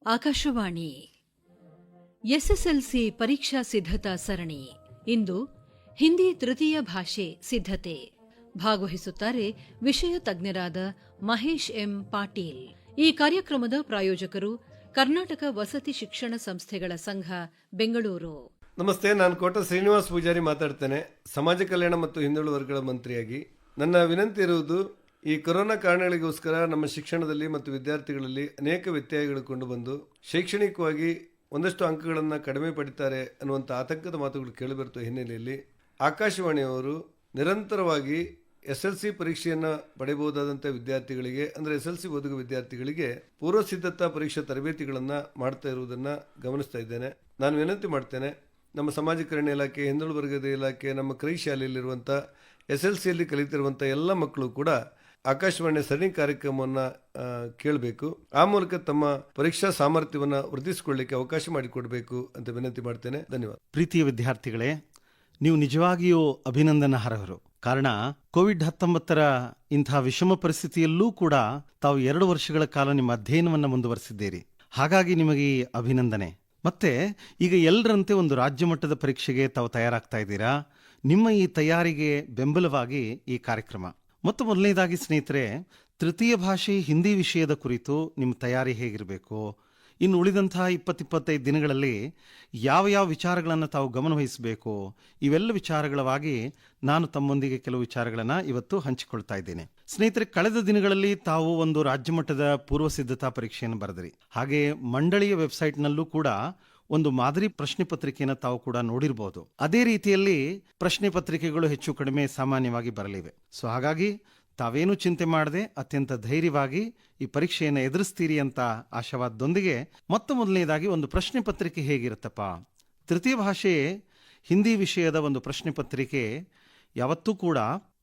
Akashvani SSLC ಪರೀಕ್ಷಾ ಸಿದ್ಧತಾ ಸರಣಿ. ಇಂದು ಹಿಂದಿ ತೃತೀಯ ಭಾಷೆ ಸಿದ್ಧತೆ. ಭಾಗವಹಿಸುತ್ತಾರೆ ವಿಷಯ ತಜ್ಞರಾದ ಮಹೇಶ್ ಎಂ ಪಾಟೀಲ್. ಈ ಕಾರ್ಯಕ್ರಮದ ಪ್ರಾಯೋಜಕರು ಕರ್ನಾಟಕ ವಸತಿ ಶಿಕ್ಷಣ ಸಂಸ್ಥೆಗಳ ಸಂಘ, ಬೆಂಗಳೂರು. ನಮಸ್ತೆ, ನಾನು ಕೋಟ ಶ್ರೀನಿವಾಸ್ ಪೂಜಾರಿ ಮಾತಾಡ್ತೇನೆ, ಸಮಾಜ ಕಲ್ಯಾಣ ಮತ್ತು ಹಿಂದುಳಿದ ವರ್ಗಗಳ ಮಂತ್ರಿಯಾಗಿ. ನನ್ನ ವಿನಂತಿ ಇರುವುದು, ಈ ಕೊರೋನಾ ಕಾರಣಗಳಿಗೋಸ್ಕರ ನಮ್ಮ ಶಿಕ್ಷಣದಲ್ಲಿ ಮತ್ತು ವಿದ್ಯಾರ್ಥಿಗಳಲ್ಲಿ ಅನೇಕ ವ್ಯತ್ಯಯಗಳು ಕಂಡುಬಂದು ಶೈಕ್ಷಣಿಕವಾಗಿ ಒಂದಷ್ಟು ಅಂಕಗಳನ್ನು ಕಡಿಮೆ ಪಡಿತಾರೆ ಅನ್ನುವಂಥ ಆತಂಕದ ಮಾತುಗಳು ಕೇಳಿಬರುತ್ತ ಹಿನ್ನೆಲೆಯಲ್ಲಿ ಆಕಾಶವಾಣಿಯವರು ನಿರಂತರವಾಗಿ SLC ಪರೀಕ್ಷೆಯನ್ನು ಪಡೆಯಬಹುದಾದಂಥ ವಿದ್ಯಾರ್ಥಿಗಳಿಗೆ, ಅಂದರೆ SLC ಓದುವ ವಿದ್ಯಾರ್ಥಿಗಳಿಗೆ ಪೂರ್ವ ಸಿದ್ಧತಾ ಪರೀಕ್ಷಾ ತರಬೇತಿಗಳನ್ನು ಮಾಡ್ತಾ ಇರುವುದನ್ನು ಗಮನಿಸ್ತಾ ಇದ್ದೇನೆ. ನಾನು ವಿನಂತಿ ಮಾಡ್ತೇನೆ, ನಮ್ಮ ಸಮಾಜ ಕಲ್ಯಾಣ ಇಲಾಖೆ, ಹಿಂದುಳಿದ ವರ್ಗದ ಇಲಾಖೆ, ನಮ್ಮ ಕ್ರೈ ಶಾಲೆಯಲ್ಲಿರುವಂಥ SLCಯಲ್ಲಿ ಕಲಿತಿರುವಂಥ ಎಲ್ಲ ಮಕ್ಕಳು ಕೂಡ ಆಕಾಶವಾಣಿಯ ಸರಣಿ ಕಾರ್ಯಕ್ರಮವನ್ನು ಕೇಳಬೇಕು. ಆ ಮೂಲಕ ತಮ್ಮ ಪರೀಕ್ಷಾ ಸಾಮರ್ಥ್ಯವನ್ನು ವೃದ್ಧಿಸಿಕೊಳ್ಳಲಿಕ್ಕೆ ಅವಕಾಶ ಮಾಡಿಕೊಡಬೇಕು ಅಂತ ವಿನಂತಿ ಮಾಡ್ತೇನೆ. ಧನ್ಯವಾದ. ಪ್ರೀತಿಯ ವಿದ್ಯಾರ್ಥಿಗಳೇ, ನೀವು ನಿಜವಾಗಿಯೂ ಅಭಿನಂದನಾರ್ಹರು. ಕಾರಣ, ಕೋವಿಡ್-19 ಇಂಥ ವಿಷಮ ಪರಿಸ್ಥಿತಿಯಲ್ಲೂ ಕೂಡ ತಾವು 2 ವರ್ಷಗಳ ಕಾಲ ನಿಮ್ಮ ಅಧ್ಯಯನವನ್ನು ಮುಂದುವರೆಸಿದ್ದೀರಿ. ಹಾಗಾಗಿ ನಿಮಗೆ ಈ ಅಭಿನಂದನೆ. ಮತ್ತೆ ಈಗ ಎಲ್ಲರಂತೆ ಒಂದು ರಾಜ್ಯ ಮಟ್ಟದ ಪರೀಕ್ಷೆಗೆ ತಾವು ತಯಾರಾಗ್ತಾ ಇದ್ದೀರಾ. ನಿಮ್ಮ ಈ ತಯಾರಿಗೆ ಬೆಂಬಲವಾಗಿ ಈ ಕಾರ್ಯಕ್ರಮ. ಮತ್ತು ಮೊದಲನೇದಾಗಿ ಸ್ನೇಹಿತರೆ, ತೃತೀಯ ಭಾಷೆ ಹಿಂದಿ ವಿಷಯದ ಕುರಿತು ನಿಮ್ಮ ತಯಾರಿ ಹೇಗಿರಬೇಕು, ಇನ್ನು ಉಳಿದಂತಹ 20-25 ದಿನಗಳಲ್ಲಿ ಯಾವ ವಿಚಾರಗಳನ್ನು ತಾವು ಗಮನವಹಿಸಬೇಕು, ಇವೆಲ್ಲ ವಿಚಾರಗಳವಾಗಿ ನಾನು ತಮ್ಮೊಂದಿಗೆ ಕೆಲವು ವಿಚಾರಗಳನ್ನು ಇವತ್ತು ಹಂಚಿಕೊಳ್ತಾ ಇದ್ದೇನೆ. ಸ್ನೇಹಿತರೆ, ಕಳೆದ ದಿನಗಳಲ್ಲಿ ತಾವು ಒಂದು ರಾಜ್ಯ ಮಟ್ಟದ ಪೂರ್ವ ಸಿದ್ಧತಾ ಪರೀಕ್ಷೆಯನ್ನು ಬರೆದ್ರಿ. ಹಾಗೆ ಮಂಡಳಿಯ ವೆಬ್ಸೈಟ್ನಲ್ಲೂ ಕೂಡ ಒಂದು ಮಾದರಿ ಪ್ರಶ್ನೆ ಪತ್ರಿಕೆಯನ್ನು ತಾವು ಕೂಡ ನೋಡಿರಬಹುದು. ಅದೇ ರೀತಿಯಲ್ಲಿ ಪ್ರಶ್ನೆ ಪತ್ರಿಕೆಗಳು ಹೆಚ್ಚು ಕಡಿಮೆ ಸಾಮಾನ್ಯವಾಗಿ ಬರಲಿವೆ. ಸೊ ಹಾಗಾಗಿ ತಾವೇನು ಚಿಂತೆ ಮಾಡದೆ ಅತ್ಯಂತ ಧೈರ್ಯವಾಗಿ ಈ ಪರೀಕ್ಷೆಯನ್ನು ಎದುರಿಸ್ತೀರಿ ಅಂತ ಆಶಾವಾದದೊಂದಿಗೆ, ಮೊದಲನೇದಾಗಿ ಒಂದು ಪ್ರಶ್ನೆ ಪತ್ರಿಕೆ ಹೇಗಿರುತ್ತಪ್ಪ? ತೃತೀಯ ಭಾಷೆ ಹಿಂದಿ ವಿಷಯದ ಒಂದು ಪ್ರಶ್ನೆ ಪತ್ರಿಕೆ ಯಾವತ್ತೂ ಕೂಡ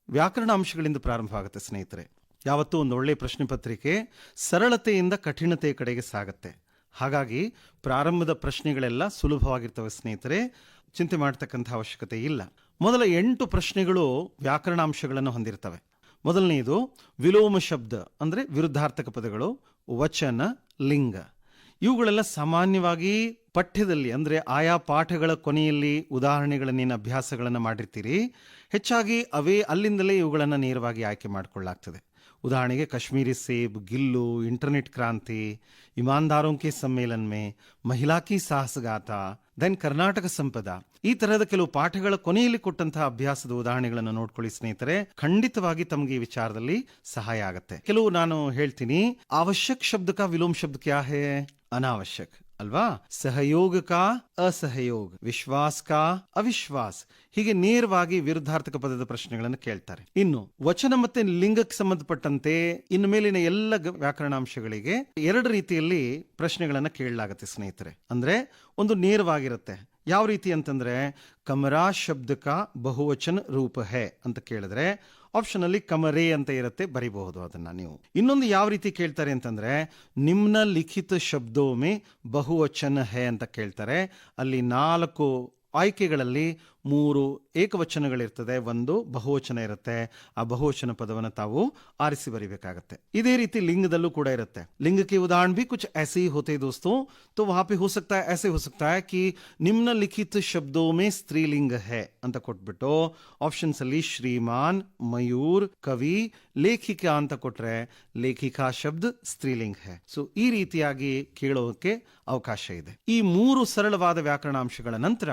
ವ್ಯಾಕರಣ ಅಂಶಗಳಿಂದ ಪ್ರಾರಂಭವಾಗುತ್ತೆ ಸ್ನೇಹಿತರೆ. ಯಾವತ್ತೂ ಒಂದು ಒಳ್ಳೆಯ ಪ್ರಶ್ನೆ ಪತ್ರಿಕೆ ಸರಳತೆಯಿಂದ ಕಠಿಣತೆಯ ಕಡೆಗೆ ಸಾಗುತ್ತೆ. ಹಾಗಾಗಿ ಪ್ರಾರಂಭದ ಪ್ರಶ್ನೆಗಳೆಲ್ಲ ಸುಲಭವಾಗಿರ್ತವೆ ಸ್ನೇಹಿತರೆ, ಚಿಂತೆ ಮಾಡತಕ್ಕಂಥ ಅವಶ್ಯಕತೆ ಇಲ್ಲ. ಮೊದಲ 8 ಪ್ರಶ್ನೆಗಳು ವ್ಯಾಕರಣಾಂಶಗಳನ್ನು ಹೊಂದಿರ್ತವೆ. ಮೊದಲನೆಯದು ವಿಲೋಮ ಶಬ್ದ, ಅಂದರೆ ವಿರುದ್ಧಾರ್ಥಕ ಪದಗಳು, ವಚನ, ಲಿಂಗ. ಇವುಗಳೆಲ್ಲ ಸಾಮಾನ್ಯವಾಗಿ ಪಠ್ಯದಲ್ಲಿ, ಅಂದರೆ ಆಯಾ ಪಾಠಗಳ ಕೊನೆಯಲ್ಲಿ ಉದಾಹರಣೆಗಳನ್ನೇನು ಅಭ್ಯಾಸಗಳನ್ನು ಮಾಡಿರ್ತೀರಿ, ಹೆಚ್ಚಾಗಿ ಅವೇ ಅಲ್ಲಿಂದಲೇ ಇವುಗಳನ್ನು ನೇರವಾಗಿ ಆಯ್ಕೆ ಮಾಡಿಕೊಳ್ಳಲಾಗ್ತದೆ. ಉದಾಹರಣೆಗೆ ಕಾಶ್ಮೀರಿ ಸೇಬ್, ಗಿಲ್ಲು, ಇಂಟರ್ನೆಟ್ ಕ್ರಾಂತಿ, ಇಮಾನ್ದಾರೋಂ ಕೆ ಸಮ್ಮೇಳನ್ ಮೇ, ಮಹಿಳಾ ಕಿ ಸಾಹಸಗಾಥ, ದೆನ್ ಕರ್ನಾಟಕ ಸಂಪದ, ಈ ತರಹದ ಕೆಲವು ಪಾಠಗಳ ಕೊನೆಯಲ್ಲಿ ಕೊಟ್ಟಂತಹ ಅಭ್ಯಾಸದ ಉದಾಹರಣೆಗಳನ್ನು ನೋಡ್ಕೊಳ್ಳಿ ಸ್ನೇಹಿತರೆ. ಖಂಡಿತವಾಗಿ ತಮಗೆ ಈ ವಿಚಾರದಲ್ಲಿ ಸಹಾಯ ಆಗುತ್ತೆ. ಕೆಲವು ನಾನು ಹೇಳ್ತೀನಿ. ಅವಶ್ಯಕ್ ಶಬ್ದ ಕಾ ವಿಲೋಮ್ ಶಬ್ದ ಕ್ಯಾ ಹೇ? ಅನಾವಶ್ಯಕ್ ಅಲ್ವಾ? ಸಹಯೋಗ ಕಾ ಅಸಹಯೋಗ, ವಿಶ್ವಾಸ್ ಕಾ ಅವಿಶ್ವಾಸ್, ಹೀಗೆ ನೇರವಾಗಿ ವಿರುದ್ಧಾರ್ಥಕ ಪದದ ಪ್ರಶ್ನೆಗಳನ್ನು ಕೇಳ್ತಾರೆ. ಇನ್ನು ವಚನ ಮತ್ತೆ ಲಿಂಗಕ್ಕೆ ಸಂಬಂಧಪಟ್ಟಂತೆ ಇನ್ನು ಮೇಲಿನ ಎಲ್ಲ ವ್ಯಾಕರಣಾಂಶಗಳಿಗೆ 2 ರೀತಿಯಲ್ಲಿ ಪ್ರಶ್ನೆಗಳನ್ನು ಕೇಳಲಾಗುತ್ತೆ ಸ್ನೇಹಿತರೆ. ಅಂದ್ರೆ ಒಂದು ನೇರವಾಗಿರುತ್ತೆ. ಯಾವ ರೀತಿ ಅಂತಂದ್ರೆ, ಕಮರಾ ಶಬ್ದ ಕಾ ಬಹುವಚನ ರೂಪ ಹೇ ಅಂತ ಕೇಳಿದ್ರೆ ಆಪ್ಷನ್ ಅಲ್ಲಿ ಕಮರೇ ಅಂತ ಇರುತ್ತೆ, ಬರಿಬಹುದು ಅದನ್ನ ನೀವು. ಇನ್ನೊಂದು ಯಾವ ರೀತಿ ಕೇಳ್ತಾರೆ ಅಂತಂದ್ರೆ, ನಿಮ್ನ ಲಿಖಿತ ಶಬ್ದೋ ಮೇ ಬಹುವಚನ ಹೇ ಅಂತ ಕೇಳ್ತಾರೆ. ಅಲ್ಲಿ 4 ಆಯ್ಕೆಗಳಲ್ಲಿ 3 ಏಕವಚನಗಳಿರ್ತದೆ, 1 ಬಹುವಚನ ಇರುತ್ತೆ. ಆ ಬಹುವಚನ ಪದವನ್ನು ತಾವು ಆರಿಸಿ ಬರಿಬೇಕಾಗತ್ತೆ. ಇದೇ ರೀತಿ ಲಿಂಗದಲ್ಲೂ ಕೂಡ ಇರುತ್ತೆ. ಲಿಂಗ की उदाहरण भी कुछ ऐसे ही होते दोस्तों. तो वहां पे हो सकता है, ऐसे हो सकता है कि निम्नलिखित शब्दों में स्त्रीलिंग है ಅಂತ ಕೊಟ್ಬಿಟ್ಟು ಆಪ್ಷನ್ಸ್ ಅಲ್ಲಿ ಶ್ರೀಮಾನ್, ಮಯೂರ್, ಕವಿ, ಲೇಖಿಕಾ ಅಂತ ಕೊಟ್ರೆ ಲೇಖಿಕಾ ಶಬ್ದ ಸ್ತ್ರೀಲಿಂಗ್ ಹೇ. ಸೊ ಈ ರೀತಿಯಾಗಿ ಕೇಳೋಕೆ ಅವಕಾಶ ಇದೆ. ಈ 3 ಸರಳವಾದ ವ್ಯಾಕರಣಾಂಶಗಳ ನಂತರ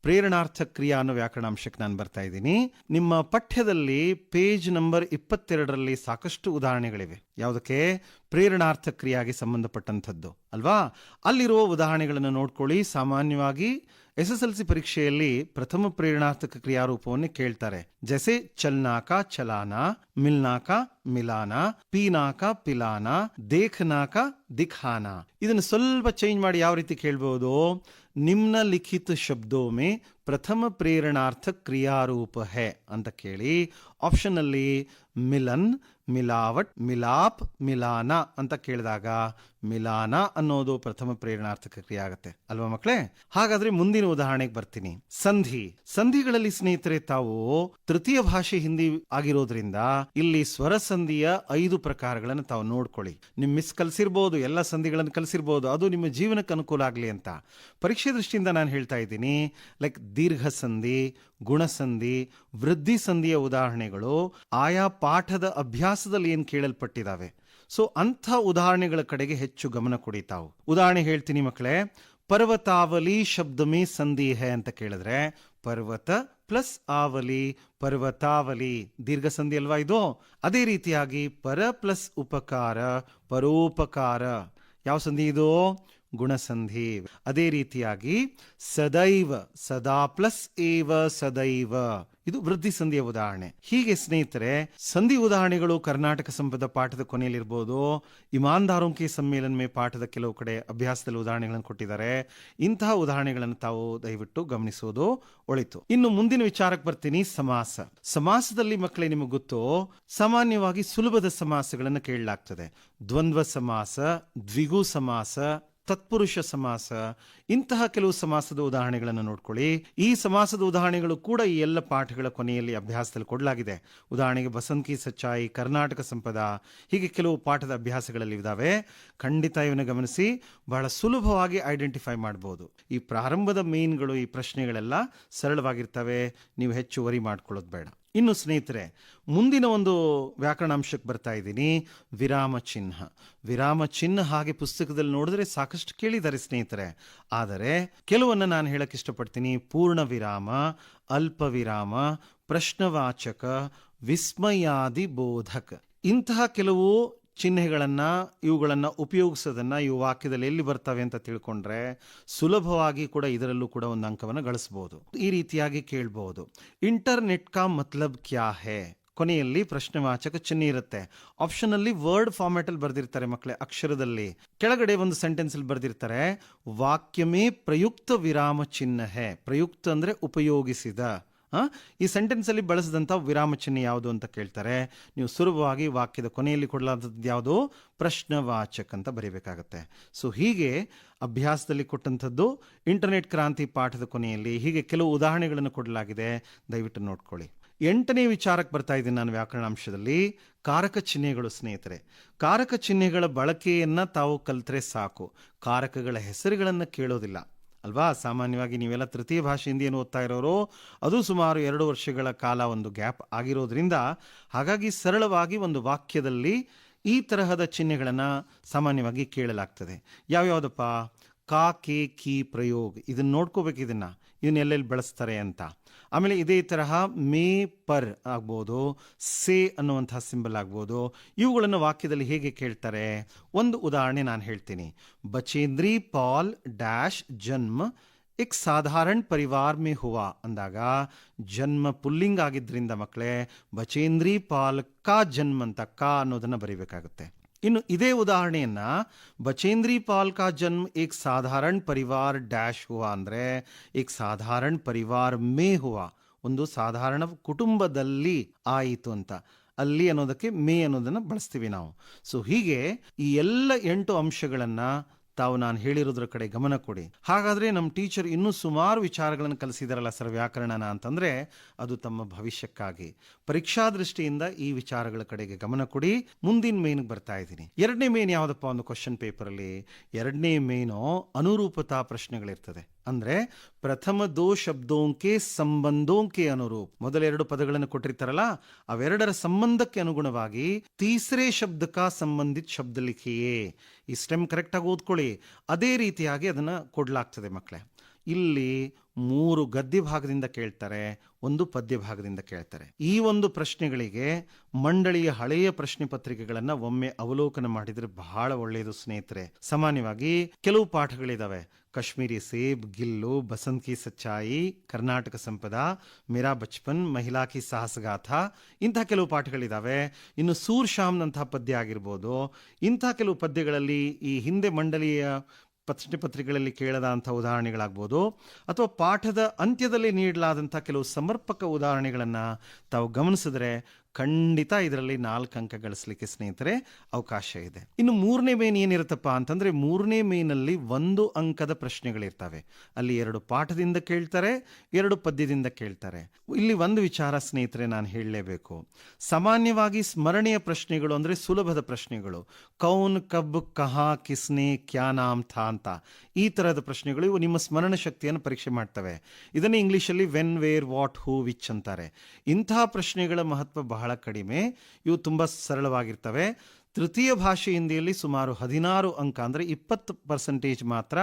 ಪ್ರೇರಣಾರ್ಥ ಕ್ರಿಯಾ ಅನ್ನೋ ವ್ಯಾಕರಣಾಂಶಕ್ಕೆ ನಾನು ಬರ್ತಾ ಇದ್ದೀನಿ. ನಿಮ್ಮ ಪಠ್ಯದಲ್ಲಿ ಪೇಜ್ ನಂಬರ್ 22ರಲ್ಲಿ ಸಾಕಷ್ಟು ಉದಾಹರಣೆಗಳಿವೆ. ಯಾವುದಕ್ಕೆ? ಪ್ರೇರಣಾರ್ಥ ಕ್ರಿಯಾಗೆ ಸಂಬಂಧಪಟ್ಟಂಥದ್ದು ಅಲ್ವಾ? ಅಲ್ಲಿರುವ ಉದಾಹರಣೆಗಳನ್ನು ನೋಡ್ಕೊಳ್ಳಿ. ಸಾಮಾನ್ಯವಾಗಿ SSLC ಪರೀಕ್ಷೆಯಲ್ಲಿ ಪ್ರಥಮ ಪ್ರೇರಣಾರ್ಥಕ ಕ್ರಿಯಾರೂಪವನ್ನು ಕೇಳ್ತಾರೆ. ಜೈಸೆ ಚಲ್ನಾಕ ಚಲಾನ, ಮಿಲ್ನಾಕ ಮಿಲಾನ, ಪೀನಾಕ ಪಿಲಾನ, ದೇಖನಾಕ ದಿಖಾನ. ಇದನ್ನು ಸ್ವಲ್ಪ ಚೇಂಜ್ ಮಾಡಿ ಯಾವ ರೀತಿ ಕೇಳ್ಬಹುದು? ನಿಮ್ನಲಿಖಿತ ಶಬ್ದೋ ಮೇ ಪ್ರಥಮ ಪ್ರೇರಣಾರ್ಥ ಕ್ರಿಯಾರೂಪ ಹೇ ಅಂತ ಕೇಳಿ ಆಪ್ಷನ್ ಅಲ್ಲಿ ಮಿಲನ್, ಮಿಲಾವಟ್, ಮಿಲಾಪ್, ಮಿಲಾನ ಅಂತ ಕೇಳಿದಾಗ ಮಿಲಾನ ಅನ್ನೋದು ಪ್ರಥಮ ಪ್ರೇರಣಾರ್ಥಕ ಕ್ರಿಯೆ ಆಗುತ್ತೆ ಅಲ್ವಾ ಮಕ್ಕಳೇ? ಹಾಗಾದ್ರೆ ಮುಂದಿನ ಉದಾಹರಣೆಗೆ ಬರ್ತೀನಿ. ಸಂಧಿ. ಸಂಧಿಗಳಲ್ಲಿ ಸ್ನೇಹಿತರೆ ತಾವು ತೃತೀಯ ಭಾಷೆ ಹಿಂದಿ ಆಗಿರೋದ್ರಿಂದ ಇಲ್ಲಿ ಸ್ವರ ಸಂಧಿಯ 5 ಪ್ರಕಾರಗಳನ್ನು ತಾವು ನೋಡ್ಕೊಳ್ಳಿ. ನಿಮ್ ಮಿಸ್ ಕಲಿಸಿರ್ಬೋದು, ಎಲ್ಲ ಸಂಧಿಗಳನ್ನು ಕಲಿಸಿರ್ಬೋದು, ಅದು ನಿಮ್ಮ ಜೀವನಕ್ಕೆ ಅನುಕೂಲ ಆಗಲಿ ಅಂತ ಪರೀಕ್ಷೆ ದೃಷ್ಟಿಯಿಂದ ನಾನು ಹೇಳ್ತಾ ಇದ್ದೀನಿ. ಲೈಕ್ ದೀರ್ಘ ಸಂಧಿ, ಗುಣಸಂಧಿ, ವೃದ್ಧಿ ಸಂಧಿಯ ಉದಾಹರಣೆಗಳು ಆಯಾ ಪಾಠದ ಅಭ್ಯಾಸದಲ್ಲಿ ಏನು ಕೇಳಲ್ಪಟ್ಟಿದ್ದಾವೆ. ಸೊ ಅಂಥ ಉದಾಹರಣೆಗಳ ಕಡೆಗೆ ಹೆಚ್ಚು ಗಮನ ಕೊಡಿ ತಾವು. ಉದಾಹರಣೆ ಹೇಳ್ತೀನಿ ಮಕ್ಕಳೇ. ಪರ್ವತಾವಲಿ ಶಬ್ದ ಮೇ ಸಂಧಿ ಹೈ ಅಂತ ಕೇಳಿದ್ರೆ ಪರ್ವತ ಪ್ಲಸ್ ಆವಲಿ, ಪರ್ವತಾವಲಿ ದೀರ್ಘ ಸಂಧಿ ಅಲ್ವಾ ಇದು? ಅದೇ ರೀತಿಯಾಗಿ ಪರ ಪ್ಲಸ್ ಉಪಕಾರ, ಪರೋಪಕಾರ ಯಾವ ಸಂಧಿ ಇದು? ಗುಣಸಂಧಿ. ಅದೇ ರೀತಿಯಾಗಿ ಸದೈವ, ಸದಾ ಪ್ಲಸ್ ಏವ ಸದೈವ ಇದು ವೃದ್ಧಿ ಸಂಧಿಯ ಉದಾಹರಣೆ. ಹೀಗೆ ಸ್ನೇಹಿತರೆ ಸಂಧಿ ಉದಾಹರಣೆಗಳು ಕರ್ನಾಟಕ ಸಂಪದ ಪಾಠದ ಕೊನೆಯಲ್ಲಿರ್ಬೋದು, ಇಮಾನ್ದಾರೋಂ ಕೆ ಸಮ್ಮೇಳನ ಮೇ ಪಾಠದ ಕೆಲವು ಕಡೆ ಅಭ್ಯಾಸದಲ್ಲಿ ಉದಾಹರಣೆಗಳನ್ನು ಕೊಟ್ಟಿದ್ದಾರೆ. ಇಂತಹ ಉದಾಹರಣೆಗಳನ್ನು ತಾವು ದಯವಿಟ್ಟು ಗಮನಿಸುವುದು ಒಳಿತು. ಇನ್ನು ಮುಂದಿನ ವಿಚಾರಕ್ಕೆ ಬರ್ತೀನಿ. ಸಮಾಸ. ಸಮಾಸದಲ್ಲಿ ಮಕ್ಕಳೇ ನಿಮಗೆ ಗೊತ್ತು, ಸಾಮಾನ್ಯವಾಗಿ ಸುಲಭದ ಸಮಾಸಗಳನ್ನು ಕೇಳಲಾಗ್ತದೆ. ದ್ವಂದ್ವ ಸಮಾಸ, ದ್ವಿಗು ಸಮಾಸ, ತತ್ಪುರುಷ ಸಮಾಸ, ಇಂತಹ ಕೆಲವು ಸಮಾಸದ ಉದಾಹರಣೆಗಳನ್ನು ನೋಡ್ಕೊಳ್ಳಿ. ಈ ಸಮಾಸದ ಉದಾಹರಣೆಗಳು ಕೂಡ ಈ ಎಲ್ಲ ಪಾಠಗಳ ಕೊನೆಯಲ್ಲಿ ಅಭ್ಯಾಸದಲ್ಲಿ ಕೊಡಲಾಗಿದೆ. ಉದಾಹರಣೆಗೆ ಬಸಂತ್ ಕಿ ಸಚ್ಚಾಯಿ, ಕರ್ನಾಟಕ ಸಂಪದ, ಹೀಗೆ ಕೆಲವು ಪಾಠದ ಅಭ್ಯಾಸಗಳಲ್ಲಿ ಇದ್ದಾವೆ. ಖಂಡಿತ ಇವನ್ನ ಗಮನಿಸಿ, ಬಹಳ ಸುಲಭವಾಗಿ ಐಡೆಂಟಿಫೈ ಮಾಡಬಹುದು. ಈ ಪ್ರಾರಂಭದ ಮೇನ್ಗಳು, ಈ ಪ್ರಶ್ನೆಗಳೆಲ್ಲ ಸರಳವಾಗಿರ್ತವೆ, ನೀವು ಹೆಚ್ಚು ವರಿ ಮಾಡ್ಕೊಳ್ಳೋದು ಬೇಡ. ಇನ್ನು ಸ್ನೇಹಿತರೆ ಮುಂದಿನ ಒಂದು ವ್ಯಾಕರಣಾಂಶಕ್ಕೆ ಬರ್ತಾ ಇದ್ದೀನಿ. ವಿರಾಮ ಚಿಹ್ನ. ವಿರಾಮ ಚಿಹ್ನ ಹಾಗೆ ಪುಸ್ತಕದಲ್ಲಿ ನೋಡಿದ್ರೆ ಸಾಕಷ್ಟು ಕೇಳಿದ್ದಾರೆ ಸ್ನೇಹಿತರೆ, ಆದರೆ ಕೆಲವನ್ನ ನಾನು ಹೇಳಕ್ ಇಷ್ಟಪಡ್ತೀನಿ. ಪೂರ್ಣ ವಿರಾಮ, ಅಲ್ಪ ವಿರಾಮ, ಪ್ರಶ್ನವಾಚಕ, ವಿಸ್ಮಯಾದಿ ಬೋಧಕ, ಇಂತಹ ಕೆಲವು ಚಿಹ್ನೆಗಳನ್ನ, ಇವುಗಳನ್ನ ಉಪಯೋಗಿಸೋದನ್ನ ಈ ವಾಕ್ಯದಲ್ಲಿ ಎಲ್ಲಿ ಬರ್ತವೆ ಅಂತ ತಿಳ್ಕೊಂಡ್ರೆ ಸುಲಭವಾಗಿ ಕೂಡ ಇದರಲ್ಲೂ ಕೂಡ ಒಂದು ಅಂಕವನ್ನು ಗಳಿಸಬಹುದು. ಈ ರೀತಿಯಾಗಿ ಕೇಳಬಹುದು. ಇಂಟರ್ನೆಟ್ ಕಾ ಮತ್ಲಬ್ ಕ್ಯಾ ಹೇ, ಕೊನೆಯಲ್ಲಿ ಪ್ರಶ್ನೆವಾಚಕ ಚಿಹ್ನೆ ಇರುತ್ತೆ. ಆಪ್ಷನ್ ಅಲ್ಲಿ ವರ್ಡ್ ಫಾರ್ಮ್ಯಾಟ್ ಅಲ್ಲಿ ಬರ್ದಿರ್ತಾರೆ ಮಕ್ಕಳೇ, ಅಕ್ಷರದಲ್ಲಿ. ಕೆಳಗಡೆ ಒಂದು ಸೆಂಟೆನ್ಸ್ ಅಲ್ಲಿ ಬರ್ದಿರ್ತಾರೆ ವಾಕ್ಯಮೇ ಪ್ರಯುಕ್ತ ವಿರಾಮ ಚಿಹ್ನ ಹೇ. ಪ್ರಯುಕ್ತ ಅಂದ್ರೆ ಉಪಯೋಗಿಸಿದ. ಈ ಸೆಂಟೆನ್ಸ್ ಅಲ್ಲಿ ಬಳಸಿದಂಥ ವಿರಾಮ ಚಿಹ್ನೆ ಯಾವುದು ಅಂತ ಕೇಳ್ತಾರೆ. ನೀವು ಸುಲಭವಾಗಿ ವಾಕ್ಯದ ಕೊನೆಯಲ್ಲಿ ಕೊಡಲಾದದ್ದು ಯಾವುದು? ಪ್ರಶ್ನವಾಚಕ ಅಂತ ಬರೀಬೇಕಾಗತ್ತೆ. ಸೊ ಹೀಗೆ ಅಭ್ಯಾಸದಲ್ಲಿ ಕೊಟ್ಟಂಥದ್ದು ಇಂಟರ್ನೆಟ್ ಕ್ರಾಂತಿ ಪಾಠದ ಕೊನೆಯಲ್ಲಿ ಹೀಗೆ ಕೆಲವು ಉದಾಹರಣೆಗಳನ್ನು ಕೊಡಲಾಗಿದೆ, ದಯವಿಟ್ಟು ನೋಡ್ಕೊಳ್ಳಿ. 8ನೇ ವಿಚಾರಕ್ಕೆ ಬರ್ತಾ ಇದ್ದೀನಿ ನಾನು ವ್ಯಾಕರಣಾಂಶದಲ್ಲಿ. ಕಾರಕ ಚಿಹ್ನೆಗಳು ಸ್ನೇಹಿತರೆ. ಕಾರಕ ಚಿಹ್ನೆಗಳ ಬಳಕೆಯನ್ನ ತಾವು ಕಲ್ತ್ರೆ ಸಾಕು, ಕಾರಕಗಳ ಹೆಸರುಗಳನ್ನು ಕೇಳೋದಿಲ್ಲ ಅಲ್ವಾ? ಸಾಮಾನ್ಯವಾಗಿ ನೀವೆಲ್ಲ ತೃತೀಯ ಭಾಷೆ ಹಿಂದಿಯನ್ನು ಓದ್ತಾ ಇರೋರು, ಅದು ಸುಮಾರು 2 ವರ್ಷಗಳ ಕಾಲ ಒಂದು ಗ್ಯಾಪ್ ಆಗಿರೋದ್ರಿಂದ ಹಾಗಾಗಿ ಸರಳವಾಗಿ ಒಂದು ವಾಕ್ಯದಲ್ಲಿ ಈ ತರಹದ ಚಿಹ್ನೆಗಳನ್ನು ಸಾಮಾನ್ಯವಾಗಿ ಕೇಳಲಾಗ್ತದೆ. ಯಾವ್ಯಾವುದಪ್ಪ? ಕಾ, ಕೆ, ಕಿ ಪ್ರಯೋಗ. ಇದನ್ನ ನೋಡ್ಕೋಬೇಕು, ಇದನ್ನ ಎಲ್ಲೆಲ್ಲಿ ಬಳಸ್ತಾರೆ ಅಂತ. ಆಮೇಲೆ ಇದೇ ತರಹ ಮೇ, ಪರ್ ಆಗ್ಬೋದು, ಸೇ ಅನ್ನುವಂತಹ ಸಿಂಬಲ್ ಆಗ್ಬೋದು. ಇವುಗಳನ್ನು ವಾಕ್ಯದಲ್ಲಿ ಹೇಗೆ ಕೇಳ್ತಾರೆ? ಒಂದು ಉದಾಹರಣೆ ನಾನು ಹೇಳ್ತೀನಿ. ಬಚೇಂದ್ರಿ ಪಾಲ್ ಡ್ಯಾಶ್ ಜನ್ಮ एक साधारण परिवार में हुआ ಅಂದಾಗ ಜನ್ಮ ಪುಲ್ಲಿಂಗ್ ಆಗಿದ್ರಿಂದ ಮಕ್ಕಳೇ ಬಚೇಂದ್ರಿ ಪಾಲ್ ಕಾ ಜನ್ಮ ಅಂತ ಕಾ ಅನ್ನೋದನ್ನ ಬರೀಬೇಕಾಗುತ್ತೆ. ಇನ್ನು ಇದೇ ಉದಾಹರಣೆಯನ್ನ ಬಚೇಂದ್ರಿ ಪಾಲ್ ಕಾ ಜನ್ಮ ಏಕ್ ಸಾಧಾರಣ ಪರಿವಾರ ಡ್ಯಾಶ್ ಹುವಾ ಅಂದ್ರೆ ಏಕ್ ಸಾಧಾರಣ ಪರಿವಾರ ಮೇ ಹುವಾ, ಒಂದು ಸಾಧಾರಣ ಕುಟುಂಬದಲ್ಲಿ ಆಯಿತು ಅಂತ. ಅಲ್ಲಿ ಅನ್ನೋದಕ್ಕೆ ಮೇ ಅನ್ನೋದನ್ನ ಬಳಸ್ತೀವಿ ನಾವು. ಸೊ ಹೀಗೆ ಈ ಎಲ್ಲ 8 ಅಂಶಗಳನ್ನ ತಾವು ನಾನು ಹೇಳಿರೋದ್ರ ಕಡೆ ಗಮನ ಕೊಡಿ. ಹಾಗಾದ್ರೆ ನಮ್ಮ ಟೀಚರ್ ಇನ್ನೂ ಸುಮಾರು ವಿಚಾರಗಳನ್ನು ಕಲಿಸಿದಾರಲ್ಲ ಸರ್ ವ್ಯಾಕರಣನ ಅಂತಂದ್ರೆ ಅದು ತಮ್ಮ ಭವಿಷ್ಯಕ್ಕಾಗಿ. ಪರೀಕ್ಷಾ ದೃಷ್ಟಿಯಿಂದ ಈ ವಿಚಾರಗಳ ಕಡೆಗೆ ಗಮನ ಕೊಡಿ. ಮುಂದಿನ ಮೇನ್ಗೆ ಬರ್ತಾ ಇದ್ದೀನಿ. 2ನೇ ಮೇನ್ ಯಾವುದಪ್ಪ? ಒಂದು ಕ್ವಶನ್ ಪೇಪರ್ ಅಲ್ಲಿ 2ನೇ ಮೇನು ಅನುರೂಪತಾ ಪ್ರಶ್ನೆಗಳಿರ್ತದೆ. ಅಂದ್ರೆ ಪ್ರಥಮ ದೋ ಶಬ್ದೋಂಕೆ ಸಂಬಂಧೋಂಕೆ ಅನುರೂಪ್. ಮೊದಲ 2 ಪದಗಳನ್ನು ಕೊಟ್ಟಿರ್ತಾರಲ್ಲ, ಅವೆರಡರ ಸಂಬಂಧಕ್ಕೆ ಅನುಗುಣವಾಗಿ ತೀಸರೇ ಶಬ್ದಕ ಸಂಬಂಧಿತ ಶಬ್ದ ಲಿಖಿಯೇ. ಈ ಸ್ಟೆಮ್ ಕರೆಕ್ಟ್ ಆಗಿ ಓದ್ಕೊಳ್ಳಿ. ಅದೇ ರೀತಿಯಾಗಿ ಅದನ್ನ ಕೊಡ್ಲಾಗ್ತದೆ ಮಕ್ಕಳೇ. ಇಲ್ಲಿ 3 ಗದ್ಯ ಭಾಗದಿಂದ ಕೇಳ್ತಾರೆ, 1 ಪದ್ಯ ಭಾಗದಿಂದ ಕೇಳ್ತಾರೆ. ಈ ಒಂದು ಪ್ರಶ್ನೆಗಳಿಗೆ ಮಂಡಳಿಯ ಹಳೆಯ ಪ್ರಶ್ನೆ ಪತ್ರಿಕೆಗಳನ್ನ ಒಮ್ಮೆ ಅವಲೋಕನ ಮಾಡಿದ್ರೆ ಬಹಳ ಒಳ್ಳೆಯದು ಸ್ನೇಹಿತರೆ. ಸಾಮಾನ್ಯವಾಗಿ ಕೆಲವು ಪಾಠಗಳಿದಾವೆ. ಕಾಶ್ಮೀರಿ ಸೇಬ್, ಗಿಲ್ಲು, ಬಸಂತ್ ಕಿ ಸಚ್ಚಾಯಿ, ಕರ್ನಾಟಕ ಸಂಪದ, ಮೇರಾ ಬಚ್ಪನ್, ಮಹಿಳಾ ಕಿ ಸಾಹಸಗಾಥಾ, ಇಂತಹ ಕೆಲವು ಪಾಠಗಳಿದಾವೆ. ಇನ್ನು ಸೂರ್ ಶಾಮ್ನಂತಹ ಪದ್ಯ ಆಗಿರ್ಬೋದು. ಇಂತಹ ಕೆಲವು ಪದ್ಯಗಳಲ್ಲಿ ಈ ಹಿಂದೆ ಮಂಡಳಿಯ ಪ್ರಶ್ನೆ ಪತ್ರಿಕೆಗಳಲ್ಲಿ ಕೇಳದಂಥ ಉದಾಹರಣೆಗಳಾಗ್ಬೋದು, ಅಥವಾ ಪಾಠದ ಅಂತ್ಯದಲ್ಲಿ ನೀಡಲಾದಂಥ ಕೆಲವು ಸಮರ್ಪಕ ಉದಾಹರಣೆಗಳನ್ನು ತಾವು ಗಮನಿಸಿದ್ರೆ ಖಂಡಿತ ಇದರಲ್ಲಿ 4 ಅಂಕ ಗಳಿಸಲಿಕ್ಕೆ ಸ್ನೇಹಿತರೆ ಅವಕಾಶ ಇದೆ. ಇನ್ನು 3ನೇ ಮೇನ್ ಏನಿರುತ್ತಪ್ಪ ಅಂತಂದ್ರೆ 3ನೇ ಮೇನಲ್ಲಿ 1 ಅಂಕದ ಪ್ರಶ್ನೆಗಳಿರ್ತವೆ. ಅಲ್ಲಿ 2 ಪಾಠದಿಂದ ಕೇಳ್ತಾರೆ, 2 ಪದ್ಯದಿಂದ ಕೇಳ್ತಾರೆ. ಇಲ್ಲಿ ಒಂದು ವಿಚಾರ ಸ್ನೇಹಿತರೆ ನಾನು ಹೇಳಲೇಬೇಕು. ಸಾಮಾನ್ಯವಾಗಿ ಸ್ಮರಣೆಯ ಪ್ರಶ್ನೆಗಳು ಅಂದ್ರೆ ಸುಲಭದ ಪ್ರಶ್ನೆಗಳು, ಕೌನ್ ಕಬ್ ಕಹಾ ಕಿಸ್ನೆ ಕ್ಯಾ ನಾಮ್ ಥಾ ಅಂತ ಈ ತರಹದ ಪ್ರಶ್ನೆಗಳು ಇವು ನಿಮ್ಮ ಸ್ಮರಣ ಶಕ್ತಿಯನ್ನು ಪರೀಕ್ಷೆ ಮಾಡ್ತವೆ. ಇದನ್ನು ಇಂಗ್ಲಿಷಲ್ಲಿ when, where, what, who, which ಅಂತಾರೆ. ಇಂತಹ ಪ್ರಶ್ನೆಗಳ ಮಹತ್ವ ಬಹಳ ಕಡಿಮೆ. ಇವು ತುಂಬಾ ಸರಳವಾಗಿರ್ತವೆ. ತೃತೀಯ ಭಾಷೆ ಹಿಂದಿಯಲ್ಲಿ ಸುಮಾರು 16 ಅಂಕ ಅಂದ್ರೆ 20% ಮಾತ್ರ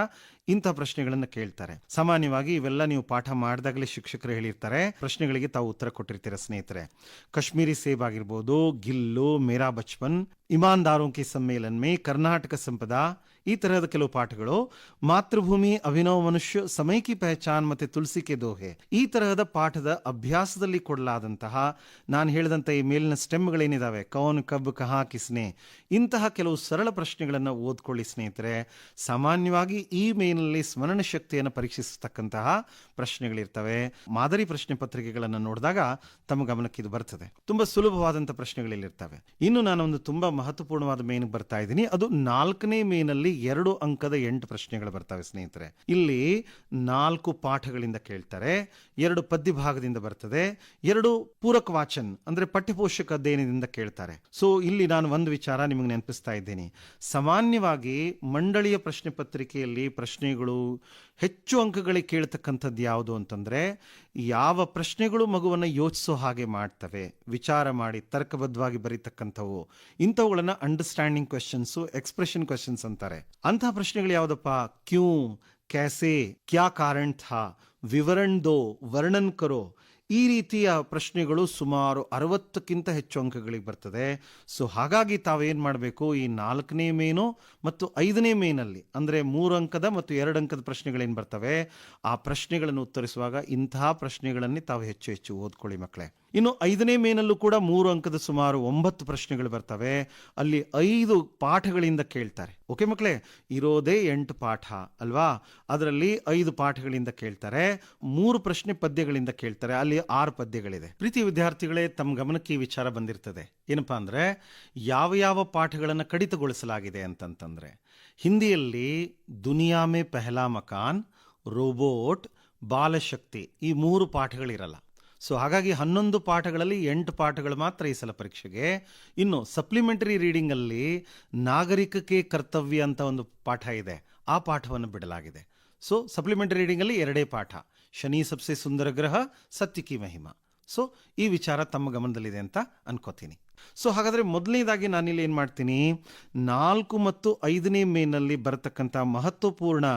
ಇಂಥ ಪ್ರಶ್ನೆಗಳನ್ನು ಕೇಳ್ತಾರೆ. ಸಾಮಾನ್ಯವಾಗಿ ಇವೆಲ್ಲ ನೀವು ಪಾಠ ಮಾಡಿದಾಗಲೇ ಶಿಕ್ಷಕರು ಹೇಳಿರ್ತಾರೆ. ಪ್ರಶ್ನೆಗಳಿಗೆ ತಾವು ಉತ್ತರ ಕೊಟ್ಟಿರ್ತೀರ ಸ್ನೇಹಿತರೆ. ಕಾಶ್ಮೀರಿ ಸೇಬ್ ಆಗಿರ್ಬೋದು, ಗಿಲ್ಲು, ಮೇರಾ ಬಚ್ಪನ್, ಇಮಾನ್ದಾರೋಂ ಕಿ ಸಮ್ಮೇಳನ್ ಮೇ, ಕರ್ನಾಟಕ ಸಂಪದಾ, ಈ ತರಹದ ಕೆಲವು ಪಾಠಗಳು, ಮಾತೃಭೂಮಿ, ಅಭಿನವ ಮನುಷ್ಯ, ಸಮಯ ಕಿ ಪಹಚಾನ್ ಮತ್ತೆ ತುಳಸಿ ಕೆ ದೋಹೆ, ಈ ತರಹದ ಪಾಠದ ಅಭ್ಯಾಸದಲ್ಲಿ ಕೊಡಲಾದಂತಹ ನಾನು ಹೇಳಿದಂಥ ಈ ಮೇಲಿನ ಸ್ಟೆಮ್ಗಳೇನಿದಾವೆ, ಕೌನ್ ಕಬ್ ಕಹಾ ಕಿಸ್ನೆ, ಇಂತಹ ಕೆಲವು ಸರಳ ಪ್ರಶ್ನೆಗಳನ್ನು ಓದ್ಕೊಳ್ಳಿ ಸ್ನೇಹಿತರೆ. ಸಾಮಾನ್ಯವಾಗಿ ಈ ಮೇಲಿನಲ್ಲಿ ಸ್ಮರಣ ಶಕ್ತಿಯನ್ನು ಪರೀಕ್ಷಿಸತಕ್ಕಂತಹ ಪ್ರಶ್ನೆಗಳಿರ್ತವೆ. ಮಾದರಿ ಪ್ರಶ್ನೆ ಪತ್ರಿಕೆಗಳನ್ನು ನೋಡಿದಾಗ ತಮ್ಮ ಗಮನಕ್ಕೆ ಇದು ಬರ್ತದೆ. ತುಂಬಾ ಸುಲಭವಾದಂಥ ಪ್ರಶ್ನೆಗಳಿರ್ತವೆ. ಇನ್ನು ನಾನೊಂದು ತುಂಬಾ ಮಹತ್ವಪೂರ್ಣವಾದ ಮೇನ್ ಬರ್ತಾ ಇದ್ದೀನಿ. ಅದು 4ನೇ ಮೇನಲ್ಲಿ 2 ಅಂಕದ 8 ಪ್ರಶ್ನೆಗಳು ಬರ್ತವೆ ಸ್ನೇಹಿತರೆ. ಇಲ್ಲಿ 4 ಪಾಠಗಳಿಂದ ಕೇಳ್ತಾರೆ, 2 ಪದ್ಯ ಭಾಗದಿಂದ ಬರ್ತದೆ, 2 ಪೂರಕ ವಾಚನ್ ಅಂದ್ರೆ ಪಠ್ಯಪೋಷಕ ಅಧ್ಯಯನದಿಂದ ಕೇಳ್ತಾರೆ. ಸೊ ಇಲ್ಲಿ ನಾನು ಒಂದು ವಿಚಾರ ನಿಮಗೆ ನೆನಪಿಸ್ತಾ ಇದ್ದೀನಿ. ಸಾಮಾನ್ಯವಾಗಿ ಮಂಡಳಿಯ ಪ್ರಶ್ನೆ ಪತ್ರಿಕೆಯಲ್ಲಿ ಪ್ರಶ್ನೆಗಳು ಹೆಚ್ಚು ಅಂಕಗಳಿಗೆ ಕೇಳ್ತಕ್ಕಂಥದ್ದು ಯಾವುದು ಅಂತಂದ್ರೆ, ಯಾವ ಪ್ರಶ್ನೆಗಳು ಮಗುವನ್ನು ಯೋಚಿಸೋ ಹಾಗೆ ಮಾಡ್ತವೆ, ವಿಚಾರ ಮಾಡಿ ತರ್ಕಬದ್ಧವಾಗಿ ಬರೀತಕ್ಕಂಥವು, ಇಂಥವುಗಳನ್ನ ಅಂಡರ್ಸ್ಟ್ಯಾಂಡಿಂಗ್ ಕ್ವೆಶನ್ಸು, ಎಕ್ಸ್ಪ್ರೆಷನ್ ಕ್ವೆಶನ್ಸ್ ಅಂತಾರೆ. ಅಂತಹ ಪ್ರಶ್ನೆಗಳು ಯಾವುದಪ್ಪ? ಕ್ಯೂ, ಕ್ಯಾಸೆ, ಕ್ಯಾ ಕಾರಣ ಥಾ, ವಿವರಣ್ ದೋ, ವರ್ಣನ್ ಕರೋ, ಈ ರೀತಿಯ ಪ್ರಶ್ನೆಗಳು ಸುಮಾರು 60ಕ್ಕಿಂತ ಹೆಚ್ಚು ಅಂಕಗಳಿಗೆ ಬರ್ತದೆ. ಸೊ ಹಾಗಾಗಿ ತಾವೇನು ಮಾಡಬೇಕು, ಈ 4ನೇ ಮೇನು ಮತ್ತು 5ನೇ ಮೇನಲ್ಲಿ ಅಂದರೆ 3 ಅಂಕದ ಮತ್ತು 2 ಅಂಕದ ಪ್ರಶ್ನೆಗಳೇನು ಬರ್ತವೆ, ಆ ಪ್ರಶ್ನೆಗಳನ್ನು ಉತ್ತರಿಸುವಾಗ ಇಂತಹ ಪ್ರಶ್ನೆಗಳನ್ನೇ ತಾವು ಹೆಚ್ಚು ಹೆಚ್ಚು ಓದ್ಕೊಳ್ಳಿ ಮಕ್ಕಳೇ. ಇನ್ನು 5ನೇ ಮೇನಲ್ಲೂ ಕೂಡ 3 ಅಂಕದ ಸುಮಾರು 9 ಪ್ರಶ್ನೆಗಳು ಬರ್ತವೆ. ಅಲ್ಲಿ 5 ಪಾಠಗಳಿಂದ ಕೇಳ್ತಾರೆ. ಓಕೆ ಮಕ್ಕಳೇ, ಇರೋದೇ 8 ಪಾಠ ಅಲ್ವಾ, ಅದರಲ್ಲಿ 5 ಪಾಠಗಳಿಂದ ಕೇಳ್ತಾರೆ, 3 ಪ್ರಶ್ನೆ ಪದ್ಯಗಳಿಂದ ಕೇಳ್ತಾರೆ, ಅಲ್ಲಿ 6 ಪದ್ಯಗಳಿದೆ. ಪ್ರೀತಿ ವಿದ್ಯಾರ್ಥಿಗಳೇ, ತಮ್ಮ ಗಮನಕ್ಕೆ ಈ ವಿಚಾರ ಬಂದಿರ್ತದೆ. ಏನಪ್ಪಾ ಅಂದ್ರೆ, ಯಾವ ಯಾವ ಪಾಠಗಳನ್ನು ಕಡಿತಗೊಳಿಸಲಾಗಿದೆ ಅಂತಂತಂದ್ರೆ, ಹಿಂದಿಯಲ್ಲಿ ದುನಿಯಾ ಮೇ ಪೆಹಲಾ ಮಕಾನ್, ರೋಬೋಟ್, ಬಾಲಶಕ್ತಿ ಈ 3 ಪಾಠಗಳಿರಲ್ಲ. ಸೊ ಹಾಗಾಗಿ 11 ಪಾಠಗಳಲ್ಲಿ 8 ಪಾಠಗಳು ಮಾತ್ರ ಈ ಸಲ ಪರೀಕ್ಷೆಗೆ. ಇನ್ನು ಸಪ್ಲಿಮೆಂಟರಿ ರೀಡಿಂಗ್ ಅಲ್ಲಿ ನಾಗರಿಕಕ್ಕೆ ಕರ್ತವ್ಯ ಅಂತ ಒಂದು ಪಾಠ ಇದೆ, ಆ ಪಾಠವನ್ನು ಬಿಡಲಾಗಿದೆ. ಸೊ ಸಪ್ಲಿಮೆಂಟರಿ ರೀಡಿಂಗ್ ಅಲ್ಲಿ 2 ಪಾಠ, ಶನಿ ಸಬ್ಸೆ ಸುಂದರ ಗ್ರಹ, ಸತ್ಯ ಕಿ ಮಹಿಮಾ. ಸೊ ಈ ವಿಚಾರ ತಮ್ಮ ಗಮನದಲ್ಲಿದೆ ಅಂತ ಅನ್ಕೋತೀನಿ. ಸೊ ಹಾಗಾದ್ರೆ ಮೊದಲನೇದಾಗಿ ನಾನಿಲ್ಲಿ ಏನು ಮಾಡ್ತೀನಿ, 4 ಮತ್ತು 5ನೇ ಮೇನಲ್ಲಿ ಬರತಕ್ಕಂಥ ಮಹತ್ವಪೂರ್ಣ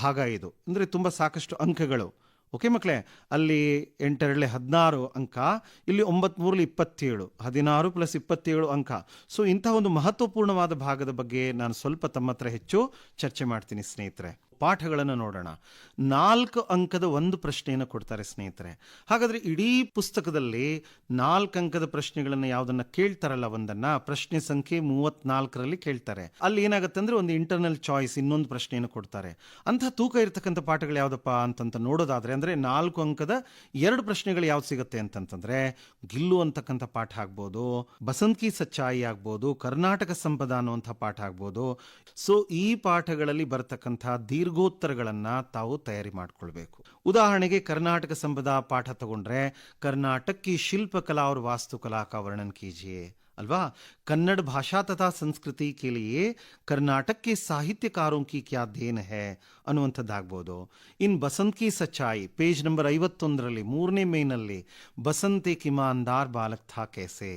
ಭಾಗ ಇದು. ಅಂದರೆ ತುಂಬ ಸಾಕಷ್ಟು ಅಂಕಗಳು. ಓಕೆ ಮಕ್ಕಳೇ, ಅಲ್ಲಿ 8 16 ಅಂಕ, ಇಲ್ಲಿ 9 3 27, 16 + 27 ಅಂಕ. ಸೊ ಇಂತಹ ಒಂದು ಮಹತ್ವಪೂರ್ಣವಾದ ಭಾಗದ ಬಗ್ಗೆ ನಾನು ಸ್ವಲ್ಪ ತಮ್ಮ ಹತ್ರ ಹೆಚ್ಚು ಚರ್ಚೆ ಮಾಡ್ತೀನಿ ಸ್ನೇಹಿತರೆ. ಪಾಠಗಳನ್ನು ನೋಡೋಣ. 4 ಅಂಕದ ಒಂದು ಪ್ರಶ್ನೆಯನ್ನು ಕೊಡ್ತಾರೆ ಸ್ನೇಹಿತರೆ. ಹಾಗಾದ್ರೆ ಇಡೀ ಪುಸ್ತಕದಲ್ಲಿ 4 ಅಂಕದ ಪ್ರಶ್ನೆಗಳನ್ನು ಯಾವುದನ್ನ ಕೇಳ್ತಾರಲ್ಲ, ಒಂದನ್ನ ಪ್ರಶ್ನೆ ಸಂಖ್ಯೆ 34ರಲ್ಲಿ ಕೇಳ್ತಾರೆ. ಅಲ್ಲಿ ಏನಾಗುತ್ತೆ ಅಂದ್ರೆ ಒಂದು ಇಂಟರ್ನಲ್ ಚಾಯ್ಸ್ ಇನ್ನೊಂದು ಪ್ರಶ್ನೆಯನ್ನು ಕೊಡ್ತಾರೆ. ಅಂತಹ ತೂಕ ಇರತಕ್ಕಂಥ ಪಾಠಗಳು ಯಾವುದಪ್ಪ ಅಂತಂತ ನೋಡೋದಾದ್ರೆ ಅಂದ್ರೆ 4 ಅಂಕದ 2 ಪ್ರಶ್ನೆಗಳು ಯಾವ್ದು ಸಿಗುತ್ತೆ ಅಂತಂತಂದ್ರೆ, ಗಿಲ್ಲು ಅಂತಕ್ಕಂಥ ಪಾಠ ಆಗ್ಬೋದು, ಬಸಂತ್ ಕಿ ಸಚ್ಚಾಯಿ ಆಗ್ಬೋದು, ಕರ್ನಾಟಕ ಸಂಪದ ಅನ್ನುವಂಥ ಪಾಠ ಆಗ್ಬೋದು. ಸೊ ಈ ಪಾಠಗಳಲ್ಲಿ ಬರ್ತಕ್ಕಂಥ ದೀರ್ಘೋತ್ತರಗಳನ್ನ ತಾವು ತಯಾರಿ ಮಾಡ್ಕೊಳ್ಬೇಕು. ಉದಾಹರಣೆಗೆ ಕರ್ನಾಟಕ ಸಂಪದ ಪಾಠ ತಗೊಂಡ್ರೆ, ಕರ್ನಾಟಕ ಕಿ ಶಿಲ್ಪಕಲಾ और वास्तुकला का वर्णन कीजिए अल्वा, कन्नड़ भाषा तथा संस्कृति के लिए कर्नाटक के साहित्यकारों की क्या देन है ಅನ್ನುವಂಥದ್ದಾಗ್ಬೋದು. ಇನ್ ಬಸಂತ್ ಕಿ ಸಚ್ಚಾಯಿ ಪೇಜ್ ನಂಬರ್ 51ರಲ್ಲಿ 3ನೇ ಮೇನಲ್ಲಿ ಬಸಂತ್ ಏಕ್ ಇಮಾನ್ದಾರ್ ಬಾಲಕ್ ಥಾ ಕೈಸೆ,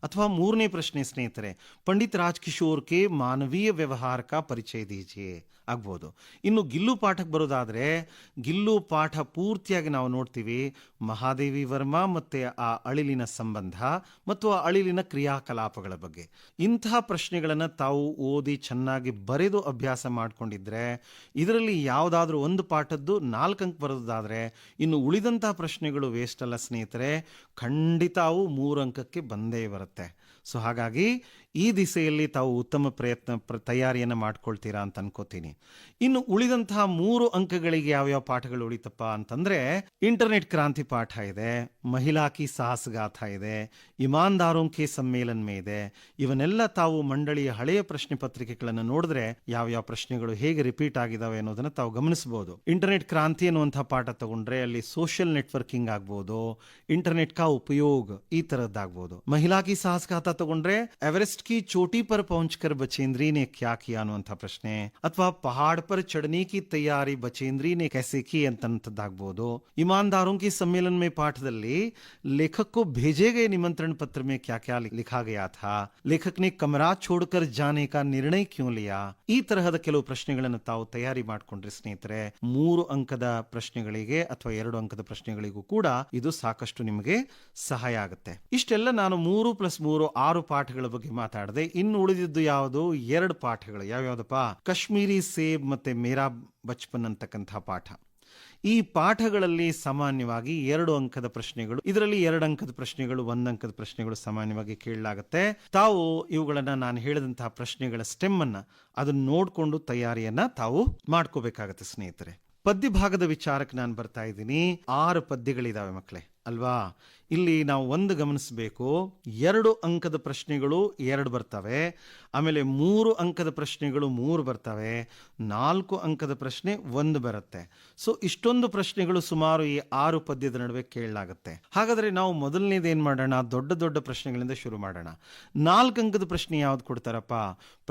ಅಥವಾ 3ನೇ ಪ್ರಶ್ನೆ ಸ್ನೇಹಿತರೆ, ಪಂಡಿತ್ ರಾಜ್ ಕಿಶೋರ್ ಕೆ ಮಾನವೀಯ ವ್ಯವಹಾರ ಕಾ ಪರಿಚಯ ದೀಜಿಯೆ ಆಗ್ಬೋದು. ಇನ್ನು ಗಿಲ್ಲು ಪಾಠಕ್ಕೆ ಬರೋದಾದ್ರೆ, ಗಿಲ್ಲು ಪಾಠ ಪೂರ್ತಿಯಾಗಿ ನಾವು ನೋಡ್ತೀವಿ ಮಹಾದೇವಿ ವರ್ಮಾ ಮತ್ತೆ ಆ ಅಳಿಲಿನ ಸಂಬಂಧ ಮತ್ತು ಆ ಅಳಿಲಿನ ಕ್ರಿಯಾಕಲಾಪಗಳ ಬಗ್ಗೆ. ಇಂತಹ ಪ್ರಶ್ನೆಗಳನ್ನು ತಾವು ಓದಿ ಚೆನ್ನಾಗಿ ಬರೆದು ಅಭ್ಯಾಸ ಮಾಡ್ಕೊಂಡಿದ್ರೆ, ಇದರಲ್ಲಿ ಯಾವುದಾದ್ರೂ ಒಂದು ಪಾಠದ್ದು 4 ಅಂಕ ಬರೋದಾದ್ರೆ, ಇನ್ನು ಉಳಿದಂತಹ ಪ್ರಶ್ನೆಗಳು ವೇಸ್ಟ್ ಅಲ್ಲ ಸ್ನೇಹಿತರೆ, ಖಂಡಿತ ಅವು 3 ಅಂಕಕ್ಕೆ ಬಂದೇ ಬರುತ್ತೆ. ಸೊ ಹಾಗಾಗಿ ಈ ದಿಸೆಯಲ್ಲಿ ತಾವು ಉತ್ತಮ ತಯಾರಿಯನ್ನು ಮಾಡ್ಕೊಳ್ತೀರಾ ಅಂತ ಅನ್ಕೋತೀನಿ. ಇನ್ನು ಉಳಿದಂತಹ 3 ಅಂಕಗಳಿಗೆ ಯಾವ್ಯಾವ ಪಾಠಗಳು ಉಳಿತಪ್ಪ ಅಂತಂದ್ರೆ, ಇಂಟರ್ನೆಟ್ ಕ್ರಾಂತಿ ಪಾಠ ಇದೆ, ಮಹಿಳಾ ಕಿ ಸಾಹಸಗಾಥ ಇದೆ, ಇಮಾನ್ದಾರೋಂ ಕೆ ಸಮ್ಮೇಳನ್ ಮೇ ಇದೆ. ಇವನ್ನೆಲ್ಲ ತಾವು ಮಂಡಳಿಯ ಹಳೆಯ ಪ್ರಶ್ನೆ ಪತ್ರಿಕೆಗಳನ್ನು ನೋಡಿದ್ರೆ ಯಾವ್ಯಾವ ಪ್ರಶ್ನೆಗಳು ಹೇಗೆ ರಿಪೀಟ್ ಆಗಿದಾವೆ ಅನ್ನೋದನ್ನ ತಾವು ಗಮನಿಸಬಹುದು. ಇಂಟರ್ನೆಟ್ ಕ್ರಾಂತಿ ಅನ್ನುವಂತಹ ಪಾಠ ತಗೊಂಡ್ರೆ ಅಲ್ಲಿ ಸೋಷಿಯಲ್ ನೆಟ್ವರ್ಕಿಂಗ್ ಆಗ್ಬೋದು, ಇಂಟರ್ನೆಟ್ ಕಾ ಉಪಯೋಗ ಈ ತರದ್ದಾಗ್ಬೋದು. ಮಹಿಳಾ ಕಿ ಸಾಹಸಗಾಥ ತಗೊಂಡ್ರೆ ಎವರೆಸ್ಟ್ ಕಿ ಚೋಟಿ ಪರ್ ಪಹುಂಚ್ ಕರ್ ಬಚೇಂದ್ರಿ ನೆ ಕ್ಯಾ ಕಿಯಾ ಅನ್ನುವಂತಹ ಪ್ರಶ್ನೆ, ಅಥವಾ ಪಹಾಡ್ ಪರ್ ಚढ़ने की तैयारी बचेंद्री ने कैसे की ಅಂತದ್ದಾಗಬಹುದು. ईमानदारों की सम्मेलन में ಪಾಠದಲ್ಲಿ लेखक को भेजे गए निमंत्रण पत्र में क्या क्या लिखा गया था, लेखक ने कमरा छोड़कर जाने का निर्णय क्यों लिया. ಈ ತರಹದ ಕೆಲವು ಪ್ರಶ್ನೆಗಳನ್ನು ತಾವು ತಯಾರಿ ಮಾಡಿಕೊಂಡ್ರೆ ಸ್ನೇಹಿತರೆ 3 ಅಂಕದ ಪ್ರಶ್ನೆಗಳಿಗೆ ಅಥವಾ 2 ಅಂಕದ ಪ್ರಶ್ನೆಗಳಿಗೂ ಕೂಡ ಇದು ಸಾಕಷ್ಟು ನಿಮಗೆ ಸಹಾಯ ಆಗುತ್ತೆ. ಇಷ್ಟೆಲ್ಲ ನಾನು 3+3 6 ಪಾಠಗಳ ಬಗ್ಗೆ ಮಾತಾಡಿದೆ. ಇನ್ನು ಉಳಿದಿದ್ದು ಯಾವುದು 2 ಪಾಠಗಳು. ಯಾವ್ಯಾವ್ದಪ್ಪ? ಕಾಶ್ಮೀರಿ ಸೇಬ್ ಮತ್ತೆ ಮೇರಾ ಬಚ್ಪನ್ ಅಂತಕ್ಕಂತಹ ಪಾಠ. ಈ ಪಾಠಗಳಲ್ಲಿ ಸಾಮಾನ್ಯವಾಗಿ 2 ಅಂಕದ ಪ್ರಶ್ನೆಗಳು, ಇದರಲ್ಲಿ 2 ಅಂಕದ ಪ್ರಶ್ನೆಗಳು, 1 ಅಂಕದ ಪ್ರಶ್ನೆಗಳು ಸಾಮಾನ್ಯವಾಗಿ ಕೇಳಲಾಗುತ್ತೆ. ತಾವು ಇವುಗಳನ್ನ ನಾನು ಹೇಳಿದಂತಹ ಪ್ರಶ್ನೆಗಳ ಸ್ಟೆಮ್ ಅನ್ನ ಅದನ್ನ ನೋಡ್ಕೊಂಡು ತಯಾರಿಯನ್ನ ತಾವು ಮಾಡ್ಕೋಬೇಕಾಗತ್ತೆ ಸ್ನೇಹಿತರೆ. ಪದ್ಯ ಭಾಗದ ವಿಚಾರಕ್ಕೆ ನಾನು ಬರ್ತಾ ಇದ್ದೀನಿ. 6 ಪದ್ಯಗಳಿದಾವೆ ಮಕ್ಕಳೇ ಅಲ್ವಾ. ಇಲ್ಲಿ ನಾವು ಒಂದು ಗಮನಿಸಬೇಕು, 2 ಅಂಕದ ಪ್ರಶ್ನೆಗಳು 2 ಬರ್ತವೆ, ಆಮೇಲೆ 3 ಅಂಕದ ಪ್ರಶ್ನೆಗಳು 3 ಬರ್ತವೆ, 4 ಅಂಕದ ಪ್ರಶ್ನೆ 1 ಬರುತ್ತೆ. ಸೊ ಇಷ್ಟೊಂದು ಪ್ರಶ್ನೆಗಳು ಸುಮಾರು ಈ 6 ಪದ್ಯದ ನಡುವೆ ಕೇಳಲಾಗುತ್ತೆ. ಹಾಗಾದ್ರೆ ನಾವು ಮೊದಲನೇದು ಏನ್ ಮಾಡೋಣ, ದೊಡ್ಡ ದೊಡ್ಡ ಪ್ರಶ್ನೆಗಳಿಂದ ಶುರು ಮಾಡೋಣ. 4 ಅಂಕದ ಪ್ರಶ್ನೆ ಯಾವ್ದು ಕೊಡ್ತಾರಪ್ಪ?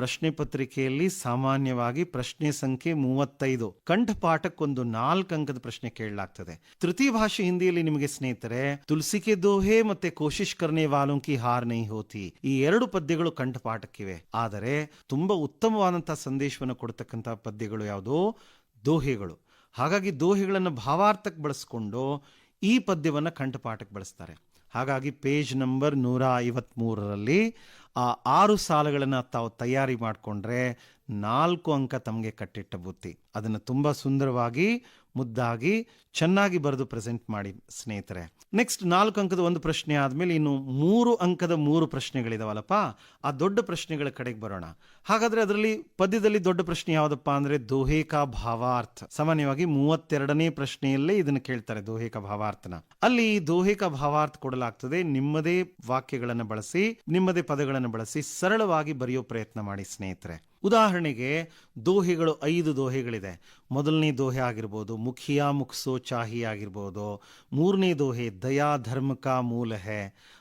ಪ್ರಶ್ನೆ ಪತ್ರಿಕೆಯಲ್ಲಿ ಸಾಮಾನ್ಯವಾಗಿ ಪ್ರಶ್ನೆ ಸಂಖ್ಯೆ 35 ಕಂಠಪಾಠಕ್ಕೊಂದು 4 ಅಂಕದ ಪ್ರಶ್ನೆ ಕೇಳಲಾಗ್ತದೆ. ತೃತೀಯ ಭಾಷೆ ಹಿಂದಿಯಲ್ಲಿ ನಿಮಗೆ ಸ್ನೇಹಿತರೆ ತುಳಸಿ ಕೆ ದೋಹೆ ಮತ್ತೆ ಕೋಶಿಶ್ ಕರ್ನೆ ವಾಲೋಂ ಕಿ ಹಾರ್ ನಹೀ ಹೋತಿ, ಈ 2 ಪದ್ಯಗಳು ಕಂಠಪಾಠಕ್ಕಿವೆ. ಆದರೆ ತುಂಬಾ ಉತ್ತಮವಾದಂತಹ ಸಂದೇಶವನ್ನು ಕೊಡ್ತಕ್ಕಂತಹ ಪದ್ಯಗಳು ಯಾವುದು? ದೋಹೆಗಳು. ಹಾಗಾಗಿ ದೋಹೆಗಳನ್ನು ಭಾವಾರ್ಥಕ್ಕೆ ಬಳಸ್ಕೊಂಡು ಈ ಪದ್ಯವನ್ನ ಕಂಠಪಾಠಕ್ಕೆ ಬಳಸ್ತಾರೆ. ಹಾಗಾಗಿ ಪೇಜ್ ನಂಬರ್ 153ರಲ್ಲಿ ಆ 6 ಸಾಲುಗಳನ್ನು ತಾವು ತಯಾರಿ ಮಾಡಿಕೊಂಡ್ರೆ 4 ಅಂಕ ತಮಗೆ ಕಟ್ಟಿಟ್ಟ ಬುತ್ತಿ. ಅದನ್ನು ತುಂಬಾ ಸುಂದರವಾಗಿ ಮುದ್ದಾಗಿ ಚೆನ್ನಾಗಿ ಬರೆದು ಪ್ರೆಸೆಂಟ್ ಮಾಡಿ ಸ್ನೇಹಿತರೆ. ನೆಕ್ಸ್ಟ್ 4 ಅಂಕದ ಒಂದು ಪ್ರಶ್ನೆ ಆದ್ಮೇಲೆ ಇನ್ನು 3 ಅಂಕದ 3 ಪ್ರಶ್ನೆಗಳಿದಾವಲ್ಲಪ್ಪ, ಆ ದೊಡ್ಡ ಪ್ರಶ್ನೆಗಳ ಕಡೆಗೆ ಬರೋಣ. ಹಾಗಾದ್ರೆ ಅದರಲ್ಲಿ ಪದ್ಯದಲ್ಲಿ ದೊಡ್ಡ ಪ್ರಶ್ನೆ ಯಾವ್ದಪ್ಪ ಅಂದ್ರೆ ದೋಹೆ ಕಾ ಭಾವಾರ್ಥ. ಸಾಮಾನ್ಯವಾಗಿ 32ನೇ ಪ್ರಶ್ನೆಯಲ್ಲೇ ಇದನ್ನು ಕೇಳ್ತಾರೆ, ದೋಹೆ ಕಾ ಭಾವಾರ್ಥನ. ಅಲ್ಲಿ ದೋಹೆ ಕಾ ಭಾವಾರ್ಥ ಕೊಡಲಾಗ್ತದೆ. ನಿಮ್ಮದೇ ವಾಕ್ಯಗಳನ್ನು ಬಳಸಿ, ನಿಮ್ಮದೇ ಪದಗಳನ್ನು ಬಳಸಿ ಸರಳವಾಗಿ ಬರೆಯೋ ಪ್ರಯತ್ನ ಮಾಡಿ ಸ್ನೇಹಿತರೆ. ಉದಾಹರಣೆಗೆ ದೋಹೆಗಳು 5 ದೋಹೆಗಳಿದೆ. ಮೊದಲನೇ ದೋಹೆ ಆಗಿರ್ಬೋದು ಮುಖಿಯಾ ಮುಖ್ಸೋ ಚಾಹಿ ಆಗಿರ್ಬೋದು, 3ನೇ ದೋಹೆ ದಯಾ ಧರ್ಮ ಕಾ ಮೂಲ ಹೇ,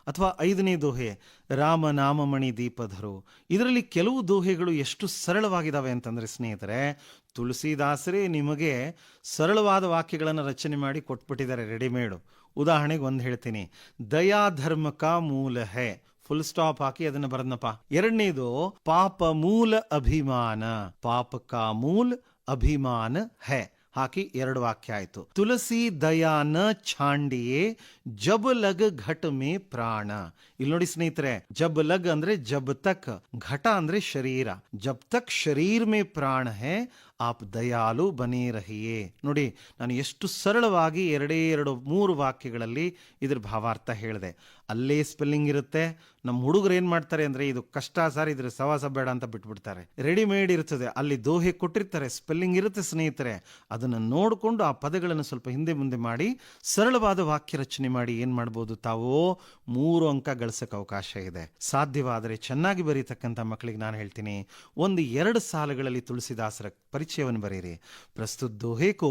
ಅಥವಾ 5ನೇ ದೋಹೆ ರಾಮ ನಾಮಮಣಿ ದೀಪಧರು. ಇದರಲ್ಲಿ ಕೆಲವು ದೋಹೆಗಳು ಎಷ್ಟು ಸರಳವಾಗಿದ್ದಾವೆ ಅಂತಂದ್ರೆ ಸ್ನೇಹಿತರೆ, ತುಳಸಿದಾಸರೇ ನಿಮಗೆ ಸರಳವಾದ ವಾಕ್ಯಗಳನ್ನು ರಚನೆ ಮಾಡಿ ಕೊಟ್ಬಿಟ್ಟಿದ್ದಾರೆ ರೆಡಿಮೇಡು. ಉದಾಹರಣೆಗೆ ಒಂದು ಹೇಳ್ತೀನಿ, ದಯಾ ಧರ್ಮ ಕಾ ಮೂಲ ಹೇ, ಫುಲ್ ಸ್ಟಾಪ್ ಹಾಕಿ ಅದನ್ನ ಬರದ್ನಪ್ಪ. 2ನೇದು ಪಾಪ ಮೂಲ ಅಭಿಮಾನ, ಪಾಪ ಕಾ ಮೂಲ ಅಭಿಮಾನ ಹೇ ಹಾಕಿ 2 ವಾಕ್ಯ ಆಯ್ತು. ತುಳಸಿ ದಯಾ ನ ಛಾಂಡಿಯೇ ಜಬ್ ಲಗ್ ಘಟ್ ಮೇ ಪ್ರಾಣ. ಇಲ್ಲಿ ನೋಡಿ ಸ್ನೇಹಿತರೆ, ಜಬ್ ಲಗ್ ಅಂದ್ರೆ ಜಬ್ ತಕ್, ಘಟ ಅಂದ್ರೆ ಶರೀರ, ಜಬ್ ತಕ್ ಶರೀರ್ ಮೇ ಪ್ರಾಣ ಹೇ ಆಪ್ ದಯಾಲು ಬನೇ ರಹಿಯೇ. ನೋಡಿ ನಾನು ಎಷ್ಟು ಸರಳವಾಗಿ 2-3 ವಾಕ್ಯಗಳಲ್ಲಿ ಇದ್ರ ಭಾವಾರ್ಥ ಹೇಳಿದೆ. ಅಲ್ಲೇ ಸ್ಪೆಲ್ಲಿಂಗ್ ಇರುತ್ತೆ. ನಮ್ಮ ಹುಡುಗರು ಏನ್ ಮಾಡ್ತಾರೆ ಅಂದ್ರೆ, ಇದು ಕಷ್ಟ ಸರ್, ಇದ್ರ ಸವಾಸ ಬೇಡ ಅಂತ ಬಿಟ್ಬಿಡ್ತಾರೆ. ರೆಡಿಮೇಡ್ ಇರ್ತದೆ, ಅಲ್ಲಿ ದೋಹೆ ಕೊಟ್ಟಿರ್ತಾರೆ, ಸ್ಪೆಲ್ಲಿಂಗ್ ಇರುತ್ತೆ ಸ್ನೇಹಿತರೆ. ಅದನ್ನು ನೋಡಿಕೊಂಡು ಆ ಪದಗಳನ್ನು ಸ್ವಲ್ಪ ಹಿಂದೆ ಮುಂದೆ ಮಾಡಿ ಸರಳವಾದ ವಾಕ್ಯ ರಚನೆ ಮಾಡಿ ಏನ್ ಮಾಡ್ಬೋದು, ತಾವು 3 ಅಂಕ ಗಳಿಸಕ್ಕೆ ಅವಕಾಶ ಇದೆ. ಸಾಧ್ಯವಾದರೆ ಚೆನ್ನಾಗಿ ಬರೀತಕ್ಕಂಥ ಮಕ್ಕಳಿಗೆ ನಾನು ಹೇಳ್ತೀನಿ, 1-2 ಸಾಲುಗಳಲ್ಲಿ ತುಳಸಿದಾಸರ परिचयವನ್ನು ಬರೆಯಿರಿ. प्रस्तुत दोहे को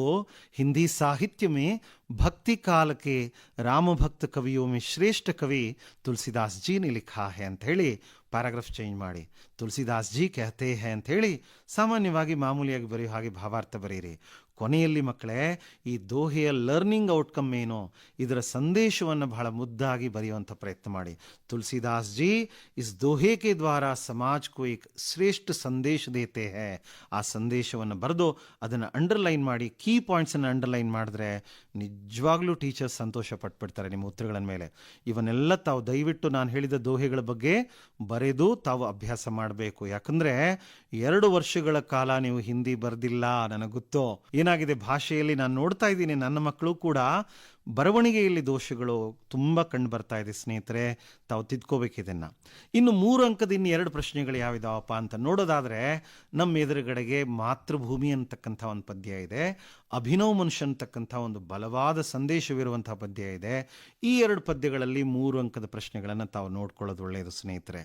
हिंदी साहित्य में भक्ति काल के राम भक्त कवियों में श्रेष्ठ कवि तुलसीदास जी ने लिखा है ಅಂತ ಹೇಳಿ ಪ್ಯಾರಾಗ್ರಾಫ್ ಚೇಂಜ್ ಮಾಡಿ ತುಳಸಿದಾಸ್ ಜಿ कहते हैं ಅಂತ ಹೇಳಿ ಸಾಮಾನ್ಯವಾಗಿ ಮಾಮೂಲಿಯಾಗಿ ಬರೆಯೋ ಹಾಗೆ ಭಾವಾರ್ಥ ಬರೆಯಿರಿ. ಕೊನೆಯಲ್ಲಿ ಮಕ್ಕಳೇ ಈ ದೋಹೆಯ ಲರ್ನಿಂಗ್ ಔಟ್ಕಮ್ ಏನು, ಇದರ ಸಂದೇಶವನ್ನು ಬಹಳ ಮುದ್ದಾಗಿ ಬರೆಯುವಂಥ ಪ್ರಯತ್ನ ಮಾಡಿ. ತುಳಸಿದಾಸ್ ಜಿ ಇಸ್ ದೋಹೆ ಕೆ ದ್ವಾರ ಸಮಾಜ್ ಕೋ ಏಕ್ ಶ್ರೇಷ್ಠ ಸಂದೇಶ ದೇತೆ ಹೈ. ಆ ಸಂದೇಶವನ್ನು ಬರೆದು ಅದನ್ನು ಅಂಡರ್ಲೈನ್ ಮಾಡಿ, ಕೀ ಪಾಯಿಂಟ್ಸನ್ನು ಅಂಡರ್ಲೈನ್ ಮಾಡಿದ್ರೆ ನಿಜವಾಗ್ಲೂ ಟೀಚರ್ಸ್ ಸಂತೋಷ ಪಟ್ಬಿಡ್ತಾರೆ ನಿಮ್ಮ ಉತ್ತರಗಳ ಮೇಲೆ. ಇವನ್ನೆಲ್ಲ ತಾವು ದಯವಿಟ್ಟು ನಾನು ಹೇಳಿದ ದೋಹೆಗಳ ಬಗ್ಗೆ ಬರೆದು ತಾವು ಅಭ್ಯಾಸ ಮಾಡಬೇಕು. ಯಾಕಂದ್ರೆ 2 ವರ್ಷಗಳ ಕಾಲ ನೀವು ಹಿಂದಿ ಬರೆದಿಲ್ಲ, ನನಗೆ ಗೊತ್ತು. ಏನಾಗಿದೆ ಭಾಷೆಯಲ್ಲಿ ನಾನು ನೋಡ್ತಾ ಇದ್ದೀನಿ, ನನ್ನ ಮಕ್ಕಳು ಕೂಡ ಬರವಣಿಗೆಯಲ್ಲಿ ದೋಷಗಳು ತುಂಬ ಕಂಡು ಬರ್ತಾ ಇದೆ ಸ್ನೇಹಿತರೆ, ತಾವು ತಿದ್ಕೋಬೇಕು ಇದನ್ನು. ಇನ್ನು 3 ಅಂಕದ ಇನ್ನು 2 ಪ್ರಶ್ನೆಗಳು ಯಾವಿದಾವಪ್ಪ ಅಂತ ನೋಡೋದಾದರೆ, ನಮ್ಮ ಎದುರುಗಡೆಗೆ ಮಾತೃಭೂಮಿ ಅಂತಕ್ಕಂಥ ಒಂದು ಪದ್ಯ ಇದೆ, ಅಭಿನವ್ ಮನುಷ್ಯ ಅಂತಕ್ಕಂಥ ಒಂದು ಬಲವಾದ ಸಂದೇಶವಿರುವಂಥ ಪದ್ಯ ಇದೆ. ಈ 2 ಪದ್ಯಗಳಲ್ಲಿ 3 ಅಂಕದ ಪ್ರಶ್ನೆಗಳನ್ನು ತಾವು ನೋಡ್ಕೊಳ್ಳೋದು ಒಳ್ಳೆಯದು ಸ್ನೇಹಿತರೆ.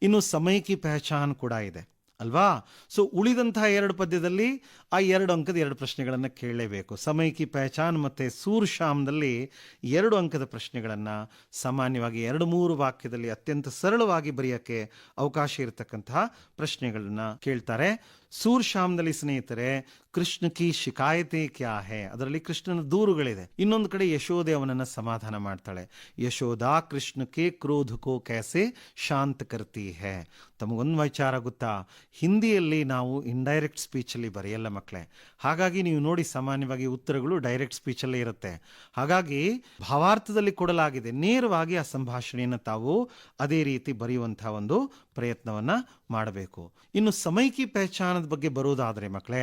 ಇನ್ನು ಸಮಯ ಕಿ ಪಹಚಾನ್ ಕೂಡ ಇದೆ ಅಲ್ವಾ. ಸೊ ಉಳಿದಂತಹ 2 ಪದ್ಯದಲ್ಲಿ ಆ 2 ಅಂಕದ 2 ಪ್ರಶ್ನೆಗಳನ್ನು ಕೇಳಲೇಬೇಕು. ಸಮಯ ಕಿ ಪಹಚಾನ್ ಮತ್ತು ಸೂರ್ ಶಾಮ್ದಲ್ಲಿ 2 ಅಂಕದ ಪ್ರಶ್ನೆಗಳನ್ನು ಸಾಮಾನ್ಯವಾಗಿ 2-3 ವಾಕ್ಯದಲ್ಲಿ ಅತ್ಯಂತ ಸರಳವಾಗಿ ಬರೆಯೋಕ್ಕೆ ಅವಕಾಶ ಇರತಕ್ಕಂತಹ ಪ್ರಶ್ನೆಗಳನ್ನು ಕೇಳ್ತಾರೆ. ಸೂರ್ ಶಾಮ್ದಲ್ಲಿ ಸ್ನೇಹಿತರೆ ಕೃಷ್ಣ ಕಿ ಶಿಕಾಯತೆ ಕ್ಯಾ ಹೇ, ಅದರಲ್ಲಿ ಕೃಷ್ಣನ ದೂರುಗಳಿದೆ. ಇನ್ನೊಂದು ಕಡೆ ಯಶೋದೆ ಅವನನ್ನು ಸಮಾಧಾನ ಮಾಡ್ತಾಳೆ. ಯಶೋದಾ ಕೃಷ್ಣಕ್ಕೆ ಕ್ರೋಧಕೋ ಕ್ಯಾಸೆ ಶಾಂತ ಕರ್ತಿ ಹೇ. ತಮಗೊಂದು ವಿಚಾರ ಗೊತ್ತಾ, ಹಿಂದಿಯಲ್ಲಿ ನಾವು ಇಂಡೈರೆಕ್ಟ್ ಸ್ಪೀಚಲ್ಲಿ ಬರೆಯಲ್ಲ ಮಕ್ಕಳೇ. ಹಾಗಾಗಿ ನೀವು ನೋಡಿ ಸಾಮಾನ್ಯವಾಗಿ ಉತ್ತರಗಳು ಡೈರೆಕ್ಟ್ ಸ್ಪೀಚಲ್ಲೇ ಇರುತ್ತೆ. ಹಾಗಾಗಿ ಭಾವಾರ್ಥದಲ್ಲಿ ಕೊಡಲಾಗಿದೆ, ನೇರವಾಗಿ ಆ ಸಂಭಾಷಣೆಯನ್ನು ತಾವು ಅದೇ ರೀತಿ ಬರೆಯುವಂತಹ ಒಂದು ಪ್ರಯತ್ನವನ್ನು ಮಾಡಬೇಕು. ಇನ್ನು ಸಮಯ ಕಿ ಪಹಚಾನದ ಬಗ್ಗೆ ಬರೋದಾದರೆ ಮಕ್ಕಳೇ,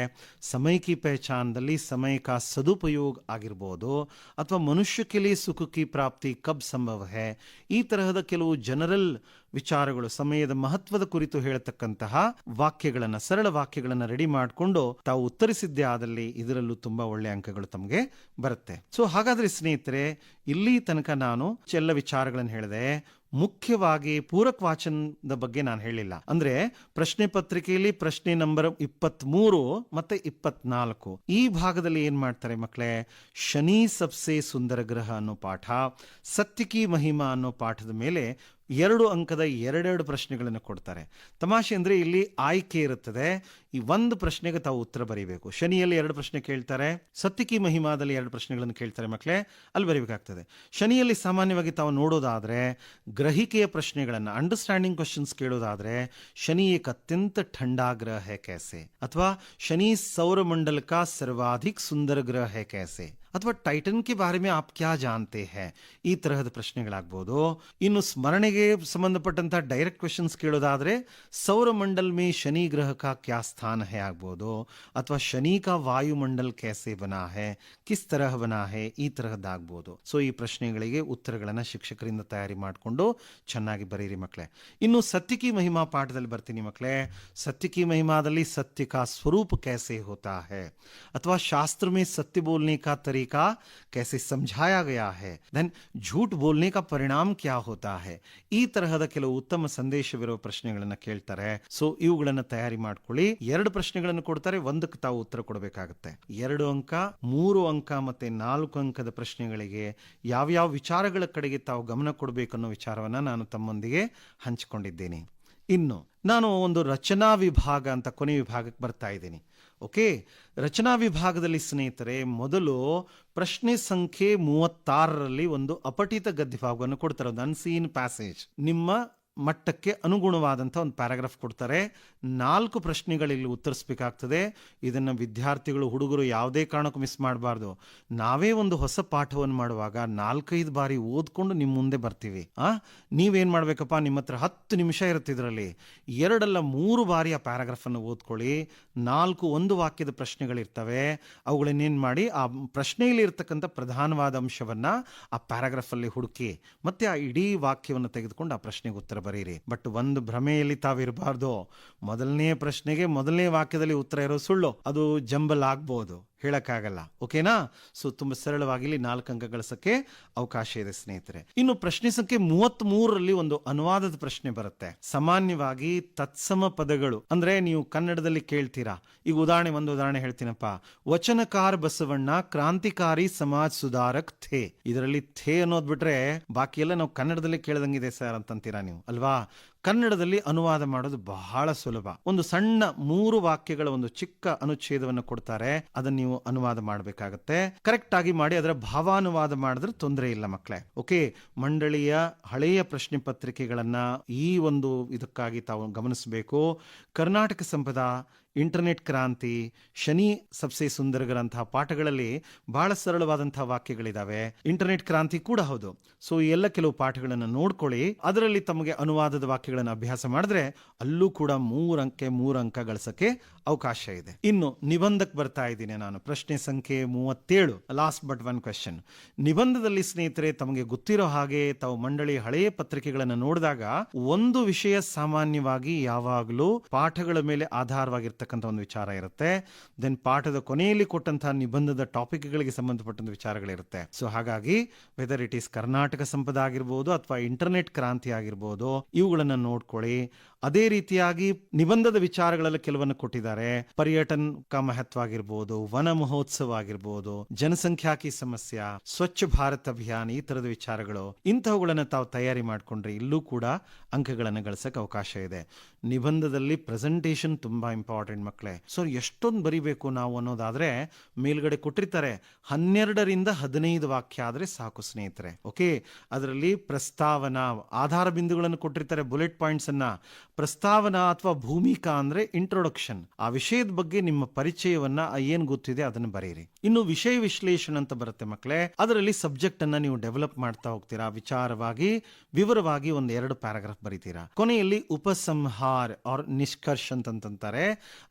ಸಮಯ ಕಿ ಪಹಚಾನದಲ್ಲಿ ಸಮಯ ಕಾ ಸದುಪಯೋಗ ಆಗಿರ್ಬೋದು, ಅಥವಾ ಮನುಷ್ಯ ಕೆ ಲಿಯೆ ಸುಖ ಕಿ ಪ್ರಾಪ್ತಿ ಕಬ್ ಸಂಭವ ಹೇ, ಈ ತರಹದ ಕೆಲವು ಜನರಲ್ ವಿಚಾರಗಳು, ಸಮಯದ ಮಹತ್ವದ ಕುರಿತು ಹೇಳ್ತಕ್ಕಂತಹ ವಾಕ್ಯಗಳನ್ನು, ಸರಳ ವಾಕ್ಯಗಳನ್ನು ರೆಡಿ ಮಾಡಿಕೊಂಡು ತಾವು ಉತ್ತರಿಸಿದ್ದೇ ಆದಲ್ಲಿ ಇದರಲ್ಲೂ ತುಂಬಾ ಒಳ್ಳೆ ಅಂಕಗಳು ತಮಗೆ ಬರುತ್ತೆ. ಸೊ ಹಾಗಾದ್ರೆ ಸ್ನೇಹಿತರೆ, ಇಲ್ಲಿ ತನಕ ನಾನು ಎಲ್ಲ ವಿಚಾರಗಳನ್ನು ಹೇಳಿದೆ. ಮುಖ್ಯವಾಗಿ ಪೂರಕ ವಾಚನದ ಬಗ್ಗೆ ನಾನು ಹೇಳಿಲ್ಲ. ಅಂದ್ರೆ ಪ್ರಶ್ನೆ ಪತ್ರಿಕೆಯಲ್ಲಿ ಪ್ರಶ್ನೆ ನಂಬರ್ 23 ಮತ್ತೆ 24 ಈ ಭಾಗದಲ್ಲಿ ಏನ್ ಮಾಡ್ತಾರೆ ಮಕ್ಕಳೇ, ಶನಿ ಸಬ್ಸೆ ಸುಂದರ ಗ್ರಹ ಅನ್ನೋ ಪಾಠ, ಸತ್ಯಕಿ ಮಹಿಮಾ ಅನ್ನೋ ಪಾಠದ ಮೇಲೆ 2 ಅಂಕದ 2 ಪ್ರಶ್ನೆಗಳನ್ನು ಕೊಡ್ತಾರೆ. ತಮಾಷೆ ಅಂದರೆ ಇಲ್ಲಿ ಆಯ್ಕೆ ಇರುತ್ತದೆ. ಈ ಒಂದು ಪ್ರಶ್ನೆಗೆ ತಾವು ಉತ್ತರ ಬರೀಬೇಕು. ಶನಿಯಲ್ಲಿ 2 ಪ್ರಶ್ನೆ ಕೇಳ್ತಾರೆ, ಸತ್ಯಕಿ ಮಹಿಮಾದಲ್ಲಿ 2 ಪ್ರಶ್ನೆಗಳನ್ನು ಕೇಳ್ತಾರೆ ಮಕ್ಕಳೇ, ಅಲ್ಲಿ ಬರೀಬೇಕಾಗ್ತದೆ. ಶನಿಯಲ್ಲಿ ಸಾಮಾನ್ಯವಾಗಿ ತಾವು ನೋಡೋದಾದರೆ ಗ್ರಹಿಕೆಯ ಪ್ರಶ್ನೆಗಳನ್ನು, ಅಂಡರ್ಸ್ಟ್ಯಾಂಡಿಂಗ್ ಕ್ವಶನ್ಸ್ ಕೇಳೋದಾದರೆ, ಶನಿ ಏಕ್ ಅತ್ಯಂತ ठंडा ग्रह है कैसे, ಅಥವಾ ಶನಿ ಸೌರಮಂಡಲ का सर्वाधिक सुंदर ग्रह है कैसे, ಅಥವಾ ಟೈಟನ್ ಕೆ ಬಾರೆ ಮೇ ಆಪ್ ಕ್ಯಾ ಜಾನ್ತೆ ಹೈ, ಈ ತರಹದ ಪ್ರಶ್ನೆಗಳಾಗ್ಬೋದು. ಇನ್ನು ಸ್ಮರಣೆಗೆ ಸಂಬಂಧಪಟ್ಟಂತ ಡೈರೆಕ್ಟ್ ಕ್ವೆಶನ್ಸ್ ಕೇಳೋದಾದ್ರೆ ಸೌರಮಂಡಲ್ ಮೇ ಶನಿ ಗ್ರಹ ಕಾ ಕ್ಯಾ ಸ್ಥಾನ ಹೈ ಆಗ್ಬೋದು, ಅಥವಾ ಶನಿ ಕಾ ವಾಯುಮಂಡಲ್ कैसे ಬನಾ ಹೈ, ಕಿಸ್ ತರಹ ಬನಾ ಹೈ, ಈ ತರಹದ್ದಾಗ್ಬೋದು. ಸೊ ಈ ಪ್ರಶ್ನೆಗಳಿಗೆ ಉತ್ತರಗಳನ್ನು ಶಿಕ್ಷಕರಿಂದ ತಯಾರಿ ಮಾಡಿಕೊಂಡು ಚೆನ್ನಾಗಿ ಬರೀರಿ ಮಕ್ಕಳೇ. ಇನ್ನು ಸತ್ಯಕಿ ಮಹಿಮಾ ಪಾಠದಲ್ಲಿ ಬರ್ತೀನಿ ಮಕ್ಕಳೇ. ಸತ್ಯಕಿ ಮಹಿಮಾದಲ್ಲಿ ಸತ್ಯ ಕಾ ಸ್ವರೂಪ कैसे ಹೋತಾ ಹೈ, ಅಥವಾ ಶಾಸ್ತ್ರ ಮೇ ಸತ್ಯ ಬೋಲ್ನೆ ಕಾ तरीका कैसे समझाया गया है, देन झूठ बोलने का परिणाम क्या होता है, ಈ ತರಹದ ಕೆಲವು ಉತ್ತಮ ಸಂದೇಶವಿರುವ ಪ್ರಶ್ನೆಗಳನ್ನು ಕೇಳ್ತಾರೆ. ಸೊ ಇವುಗಳನ್ನು ತಯಾರಿ ಮಾಡ್ಕೊಳ್ಳಿ. 2 ಪ್ರಶ್ನೆಗಳನ್ನು ಕೊಡ್ತಾರೆ, ಒಂದಕ್ಕೆ ತಾವು ಉತ್ತರ ಕೊಡಬೇಕಾಗುತ್ತೆ. 2 ಅಂಕ, 3 ಅಂಕ ಮತ್ತೆ 4 ಅಂಕದ ಪ್ರಶ್ನೆಗಳಿಗೆ ಯಾವ್ಯಾವ ವಿಚಾರಗಳ ಕಡೆಗೆ ತಾವು ಗಮನ ಕೊಡಬೇಕನ್ನೋ ವಿಚಾರವನ್ನ ನಾನು ತಮ್ಮೊಂದಿಗೆ ಹಂಚಿಕೊಂಡಿದ್ದೇನೆ. ಇನ್ನು ನಾನು ಒಂದು ರಚನಾ ವಿಭಾಗ ಅಂತ ಕೊನೆ ವಿಭಾಗಕ್ಕೆ ಬರ್ತಾ ಇದ್ದೀನಿ. ಓಕೆ, ರಚನಾ ವಿಭಾಗದಲ್ಲಿ ಸ್ನೇಹಿತರೆ ಮೊದಲು ಪ್ರಶ್ನೆ ಸಂಖ್ಯೆ 36ರಲ್ಲಿ ಒಂದು ಅಪಠಿತ ಗದ್ಯ ಭಾಗವನ್ನು ಕೊಡ್ತಾರೆ, ಒಂದು ಅನ್ಸೀನ್ ಪ್ಯಾಸೇಜ್. ನಿಮ್ಮ ಮಟ್ಟಕ್ಕೆ ಅನುಗುಣವಾದಂಥ ಒಂದು ಪ್ಯಾರಾಗ್ರಾಫ್ ಕೊಡ್ತಾರೆ. 4 ಪ್ರಶ್ನೆಗಳಲ್ಲಿ ಉತ್ತರಿಸಬೇಕಾಗ್ತದೆ. ಇದನ್ನು ವಿದ್ಯಾರ್ಥಿಗಳು, ಹುಡುಗರು ಯಾವುದೇ ಕಾರಣಕ್ಕೂ ಮಿಸ್ ಮಾಡಬಾರ್ದು. ನಾವೇ ಒಂದು ಹೊಸ ಪಾಠವನ್ನು ಮಾಡುವಾಗ 4-5 ಬಾರಿ ಓದ್ಕೊಂಡು ನಿಮ್ಮ ಮುಂದೆ ಬರ್ತೀವಿ. ನೀವೇನು ಮಾಡಬೇಕಪ್ಪ, ನಿಮ್ಮ ಹತ್ರ 10 ನಿಮಿಷ ಇರುತ್ತೆ, ಇದರಲ್ಲಿ 2 ಅಲ್ಲ 3 ಬಾರಿ ಆ ಪ್ಯಾರಾಗ್ರಾಫನ್ನು ಓದ್ಕೊಳ್ಳಿ. 4 ಒಂದು ವಾಕ್ಯದ ಪ್ರಶ್ನೆಗಳಿರ್ತವೆ, ಅವುಗಳನ್ನೇನು ಮಾಡಿ ಆ ಪ್ರಶ್ನೆಯಲ್ಲಿ ಇರ್ತಕ್ಕಂಥ ಪ್ರಧಾನವಾದ ಅಂಶವನ್ನು ಆ ಪ್ಯಾರಾಗ್ರಾಫಲ್ಲಿ ಹುಡುಕಿ ಮತ್ತೆ ಆ ಇಡೀ ವಾಕ್ಯವನ್ನು ತೆಗೆದುಕೊಂಡು ಆ ಪ್ರಶ್ನೆಗೆ ಉತ್ತರ ಬರೀರಿ. ಬಟ್ ಒಂದು ಭ್ರಮೆಯಲ್ಲಿ ತಾವಿರಬಾರ್ದು. ಮೊದಲನೇ ಪ್ರಶ್ನೆಗೆ ಮೊದಲನೇ ವಾಕ್ಯದಲ್ಲಿ ಉತ್ತರ ಇರೋ ಸುಳ್ಳು, ಅದು ಜಂಬಲ್ ಆಗ್ಬೋದು, ಹೇಳಕ್ಕಾಗಲ್ಲ. ಓಕೆನಾ? ಸೊ ತುಂಬಾ ಸರಳವಾಗಿ ಇಲ್ಲಿ 4 ಅಂಕ ಗಳಿಸಕ್ಕೆ ಅವಕಾಶ ಇದೆ ಸ್ನೇಹಿತರೆ. ಇನ್ನು ಪ್ರಶ್ನೆ ಸಂಖ್ಯೆ 33ರಲ್ಲಿ ಒಂದು ಅನುವಾದದ ಪ್ರಶ್ನೆ ಬರುತ್ತೆ. ಸಾಮಾನ್ಯವಾಗಿ ತತ್ಸಮ ಪದಗಳು ಅಂದ್ರೆ ನೀವು ಕನ್ನಡದಲ್ಲಿ ಕೇಳ್ತೀರಾ. ಈಗ ಒಂದು ಉದಾಹರಣೆ ಹೇಳ್ತೀನಪ್ಪ. ವಚನಕಾರ ಬಸವಣ್ಣ ಕ್ರಾಂತಿಕಾರಿ ಸಮಾಜ ಸುಧಾರಕ್ ಥೇ. ಇದರಲ್ಲಿ ಥೇ ಅನ್ನೋದ್ ಬಿಟ್ರೆ ಬಾಕಿ ಎಲ್ಲ ನಾವು ಕನ್ನಡದಲ್ಲಿ ಕೇಳ್ದಂಗಿದೆ ಸರ್ ಅಂತಂತೀರಾ ನೀವು, ಅಲ್ವಾ? ಕನ್ನಡದಲ್ಲಿ ಅನುವಾದ ಮಾಡೋದು ಬಹಳ ಸುಲಭ. ಒಂದು ಸಣ್ಣ 3 ವಾಕ್ಯಗಳ ಒಂದು ಚಿಕ್ಕ ಅನುಚ್ಛೇದವನ್ನು ಕೊಡ್ತಾರೆ, ಅದನ್ನ ನೀವು ಅನುವಾದ ಮಾಡಬೇಕಾಗತ್ತೆ. ಕರೆಕ್ಟ್ ಆಗಿ ಮಾಡಿ ಅದರ ಭಾವಾನುವಾದ ಮಾಡಿದ್ರೆ ತೊಂದರೆ ಇಲ್ಲ ಮಕ್ಕಳೇ. ಓಕೆ, ಮಂಡಳಿಯ ಹಳೆಯ ಪ್ರಶ್ನೆ ಪತ್ರಿಕೆಗಳನ್ನ ಈ ಒಂದು ಇದಕ್ಕಾಗಿ ತಾವು ಗಮನಿಸಬೇಕು. ಕರ್ನಾಟಕ ಸಂಪದ, ಇಂಟರ್ನೆಟ್ ಕ್ರಾಂತಿ, ಶನಿ ಸಬ್ಸೆ ಸುಂದರ ಗ್ರಂಥ ಪಾಠಗಳಲ್ಲಿ ಬಹಳ ಸರಳವಾದಂತಹ ವಾಕ್ಯಗಳಿದಾವೆ. ಇಂಟರ್ನೆಟ್ ಕ್ರಾಂತಿ ಕೂಡ ಹೌದು. ಸೊ ಈ ಎಲ್ಲ ಕೆಲವು ಪಾಠಗಳನ್ನು ನೋಡ್ಕೊಳ್ಳಿ. ಅದರಲ್ಲಿ ತಮಗೆ ಅನುವಾದದ ವಾಕ್ಯಗಳನ್ನು ಅಭ್ಯಾಸ ಮಾಡಿದ್ರೆ ಅಲ್ಲೂ ಕೂಡ 3 ಅಂಕ ಗಳಿಸಕ್ಕೆ ಅವಕಾಶ ಇದೆ. ಇನ್ನು ನಿಬಂಧಕ್ಕೆ ಬರ್ತಾ ಇದ್ದೀನಿ ನಾನು. ಪ್ರಶ್ನೆ ಸಂಖ್ಯೆ 37, ಲಾಸ್ಟ್ ಬಟ್ ಒನ್ ಕ್ವೆಶ್ಚನ್. ನಿಬಂಧದಲ್ಲಿ ಸ್ನೇಹಿತರೆ ತಮಗೆ ಗೊತ್ತಿರೋ ಹಾಗೆ ತಾವು ಮಂಡಳಿ ಹಳೆಯ ಪತ್ರಿಕೆಗಳನ್ನು ನೋಡಿದಾಗ ಒಂದು ವಿಷಯ ಸಾಮಾನ್ಯವಾಗಿ ಯಾವಾಗಲೂ ಪಾಠಗಳ ಮೇಲೆ ಆಧಾರವಾಗಿರ್ತಕ್ಕಂಥ ಒಂದು ವಿಚಾರ ಇರುತ್ತೆ. ದೆನ್ ಪಾಠದ ಕೊನೆಯಲ್ಲಿ ಕೊಟ್ಟಂತಹ ನಿಬಂಧದ ಟಾಪಿಕ್ಗಳಿಗೆ ಸಂಬಂಧಪಟ್ಟಂತ ವಿಚಾರಗಳಿರುತ್ತೆ. ಸೊ ಹಾಗಾಗಿ ವೆದರ್ ಇಟ್ ಈಸ್ ಕರ್ನಾಟಕ ಸಂಪದ ಆಗಿರ್ಬೋದು ಅಥವಾ ಇಂಟರ್ನೆಟ್ ಕ್ರಾಂತಿ ಆಗಿರ್ಬೋದು, ಇವುಗಳನ್ನ ನೋಡ್ಕೊಳ್ಳಿ. ಅದೇ ರೀತಿಯಾಗಿ ನಿಬಂಧದ ವಿಚಾರಗಳಲ್ಲಿ ಕೆಲವನ್ನು ಕೊಟ್ಟಿದ್ದಾರೆ. ಪರ್ಯಟನ ಮಹತ್ವ ಆಗಿರ್ಬೋದು, ವನ ಮಹೋತ್ಸವ ಆಗಿರ್ಬೋದು, ಜನಸಂಖ್ಯಾಕಿ ಸಮಸ್ಯೆ, ಸ್ವಚ್ಛ ಭಾರತ್ ಅಭಿಯಾನ, ಈ ತರದ ವಿಚಾರಗಳು, ಇಂತಹವುಗಳನ್ನ ತಾವು ತಯಾರಿ ಮಾಡ್ಕೊಂಡ್ರೆ ಇಲ್ಲೂ ಕೂಡ ಅಂಕಗಳನ್ನು ಗಳಿಸಕ್ಕೆ ಅವಕಾಶ ಇದೆ. ನಿಬಂಧದಲ್ಲಿ ಪ್ರೆಸೆಂಟೇಷನ್ ತುಂಬಾ ಇಂಪಾರ್ಟೆಂಟ್ ಮಕ್ಕಳೇ. ಸೊ ಎಷ್ಟೊಂದು ಬರಿಬೇಕು ನಾವು ಅನ್ನೋದಾದ್ರೆ ಮೇಲ್ಗಡೆ ಕೊಟ್ಟಿರ್ತಾರೆ 12ರಿಂದ 15 ವಾಕ್ಯ ಆದ್ರೆ ಸಾಕು ಸ್ನೇಹಿತರೆ. ಓಕೆ, ಅದರಲ್ಲಿ ಪ್ರಸ್ತಾವನಾ ಆಧಾರ ಬಿಂದುಗಳನ್ನು ಕೊಟ್ಟಿರ್ತಾರೆ, ಬುಲೆಟ್ ಪಾಯಿಂಟ್ಸ್ ಅನ್ನ. ಪ್ರಸ್ತಾವನಾ ಅಥವಾ ಭೂಮಿಕಾ ಅಂದ್ರೆ ಇಂಟ್ರೊಡಕ್ಷನ್, ಆ ವಿಷಯದ ಬಗ್ಗೆ ನಿಮ್ಮ ಪರಿಚಯವನ್ನ ಏನ್ ಗೊತ್ತಿದೆ ಅದನ್ನು ಬರೀರಿ. ಇನ್ನು ವಿಷಯ ವಿಶ್ಲೇಷಣೆ ಅಂತ ಬರುತ್ತೆ ಮಕ್ಕಳೇ, ಅದರಲ್ಲಿ ಸಬ್ಜೆಕ್ಟ್ ಅನ್ನ ನೀವು ಡೆವಲಪ್ ಮಾಡ್ತಾ ಹೋಗ್ತೀರಾ. ವಿಚಾರವಾಗಿ ವಿವರವಾಗಿ 1-2 ಪ್ಯಾರಾಗ್ರಾಫ್ ಬರೀತೀರಾ. ಕೊನೆಯಲ್ಲಿ ಉಪಸಂಹಾರ ಆರ್ ನಿಷ್ಕರ್ಷ ಅಂತಂತಾರೆ.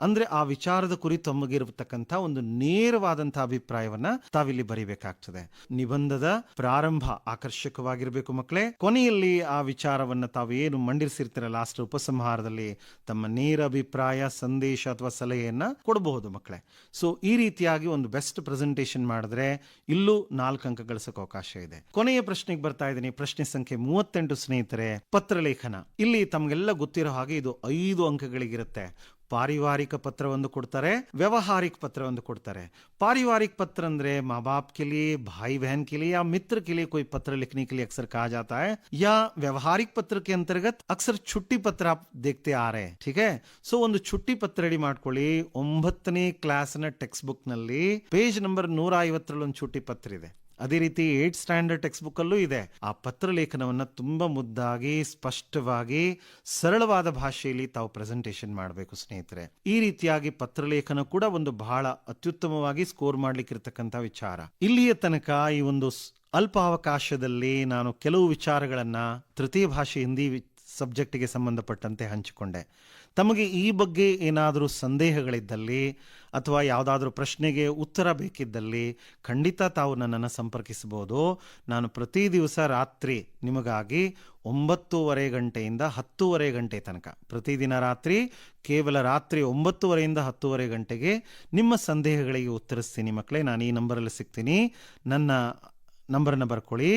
ಅಂದ್ರೆ ಆ ವಿಚಾರದ ಕುರಿತು ತಮಗಿರತಕ್ಕಂಥ ಒಂದು ನೇರವಾದಂತಹ ಅಭಿಪ್ರಾಯವನ್ನ ತಾವಿಲ್ಲಿ ಬರೀಬೇಕಾಗ್ತದೆ. ನಿಬಂಧದ ಪ್ರಾರಂಭ ಆಕರ್ಷಕವಾಗಿರ್ಬೇಕು ಮಕ್ಕಳೇ. ಕೊನೆಯಲ್ಲಿ ಆ ವಿಚಾರವನ್ನ ತಾವು ಏನು ಮಂಡಿಸಿರ್ತೀರ ಲಾಸ್ಟ್ ಉಪಸಂಹಾರದಲ್ಲಿ ತಮ್ಮ ನೇರ ಅಭಿಪ್ರಾಯ, ಸಂದೇಶ ಅಥವಾ ಸಲಹೆಯನ್ನ ಕೊಡಬಹುದು ಮಕ್ಕಳೇ. ಸೊ ಈ ರೀತಿಯಾಗಿ ಒಂದು ಬೆಸ್ಟ್ ಪ್ರೆಸೆಂಟೇಷನ್ ಮಾಡಿದ್ರೆ ಇಲ್ಲೂ 4 ಅಂಕ ಗಳಿಸಕ್ಕೆ ಅವಕಾಶ ಇದೆ. ಕೊನೆಯ ಪ್ರಶ್ನೆಗೆ ಬರ್ತಾ ಇದ್ದೀನಿ. ಪ್ರಶ್ನೆ ಸಂಖ್ಯೆ 38 ಸ್ನೇಹಿತರೆ, ಪತ್ರಲೇಖನ. ಇಲ್ಲಿ ತಮಗೆಲ್ಲ ಗೊತ್ತಿರೋ ಹಾಗೆ ಇದು 5 ಅಂಕಗಳಿಗಿರುತ್ತೆ. पारिवारिक पत्र ಒಂದು ಕೊಡ್ತಾರೆ, ವ್ಯಾವಹಾರಿಕ पत्र ಒಂದು ಕೊಡ್ತಾರೆ. पारिवारिक पत्र ಅಂದ್ರೆ माँ बाप के लिए, भाई बहन के लिए या मित्र के लिए कोई पत्र लिखने के लिए अक्सर कहा जाता है, या ವ್ಯಾವಹಾರಿಕ पत्र के अंतर्गत अक्सर छुट्टी पत्र आप देखते आ रहे हैं. ठीक है. सो ಒಂದು छुट्टी पत्र ರೆಡಿ ಮಾಡ್ಕೊಳ್ಳಿ. 9ನೇ ಕ್ಲಾಸ್ನ ಟೆಕ್ಸ್ಟ್ ಬುಕ್ ನಲ್ಲಿ ಪೇಜ್ ನಂಬರ್ 150 ಒಂದು छुट्टी पत्र ಇದೆ. ಅದೇ ರೀತಿ 8th ಸ್ಟ್ಯಾಂಡರ್ಡ್ ಟೆಕ್ಸ್ಟ್ ಬುಕ್ ಅಲ್ಲೂ ಇದೆ. ಆ ಪತ್ರ ಲೇಖನವನ್ನ ತುಂಬಾ ಮುದ್ದಾಗಿ, ಸ್ಪಷ್ಟವಾಗಿ, ಸರಳವಾದ ಭಾಷೆಯಲ್ಲಿ ತಾವು ಪ್ರೆಸೆಂಟೇಷನ್ ಮಾಡಬೇಕು ಸ್ನೇಹಿತರೆ. ಈ ರೀತಿಯಾಗಿ ಪತ್ರಲೇಖನ ಕೂಡ ಒಂದು ಬಹಳ ಅತ್ಯುತ್ತಮವಾಗಿ ಸ್ಕೋರ್ ಮಾಡ್ಲಿಕ್ಕಿರ್ತಕ್ಕಂಥ ವಿಚಾರ. ಇಲ್ಲಿಯ ತನಕ ಈ ಒಂದು ಅಲ್ಪ ಅವಕಾಶದಲ್ಲಿ ನಾನು ಕೆಲವು ವಿಚಾರಗಳನ್ನ ತೃತೀಯ ಭಾಷೆ ಹಿಂದಿ ಸಬ್ಜೆಕ್ಟ್ಗೆ ಸಂಬಂಧಪಟ್ಟಂತೆ ಹಂಚಿಕೊಂಡೆ. ತಮಗೆ ಈ ಬಗ್ಗೆ ಏನಾದರೂ ಸಂದೇಹಗಳಿದ್ದಲ್ಲಿ ಅಥವಾ ಯಾವುದಾದ್ರೂ ಪ್ರಶ್ನೆಗೆ ಉತ್ತರ ಬೇಕಿದ್ದಲ್ಲಿ ಖಂಡಿತ ತಾವು ನನ್ನನ್ನು ಸಂಪರ್ಕಿಸಬಹುದು. ನಾನು ಪ್ರತಿ ದಿವಸ ರಾತ್ರಿ ನಿಮಗಾಗಿ 9:30 ಗಂಟೆಯಿಂದ 10:30 ಗಂಟೆ ತನಕ, ಪ್ರತಿದಿನ ರಾತ್ರಿ ಕೇವಲ ರಾತ್ರಿ 9:30ಯಿಂದ 10:30 ಗಂಟೆಗೆ ನಿಮ್ಮ ಸಂದೇಹಗಳಿಗೆ ಉತ್ತರಿಸ್ತೀನಿ ಮಕ್ಕಳೇ. ನಾನು ಈ ನಂಬರಲ್ಲಿ ಸಿಗ್ತೀನಿ. ನನ್ನ ನಂಬರನ್ನು ಬರ್ಕೊಳ್ಳಿ.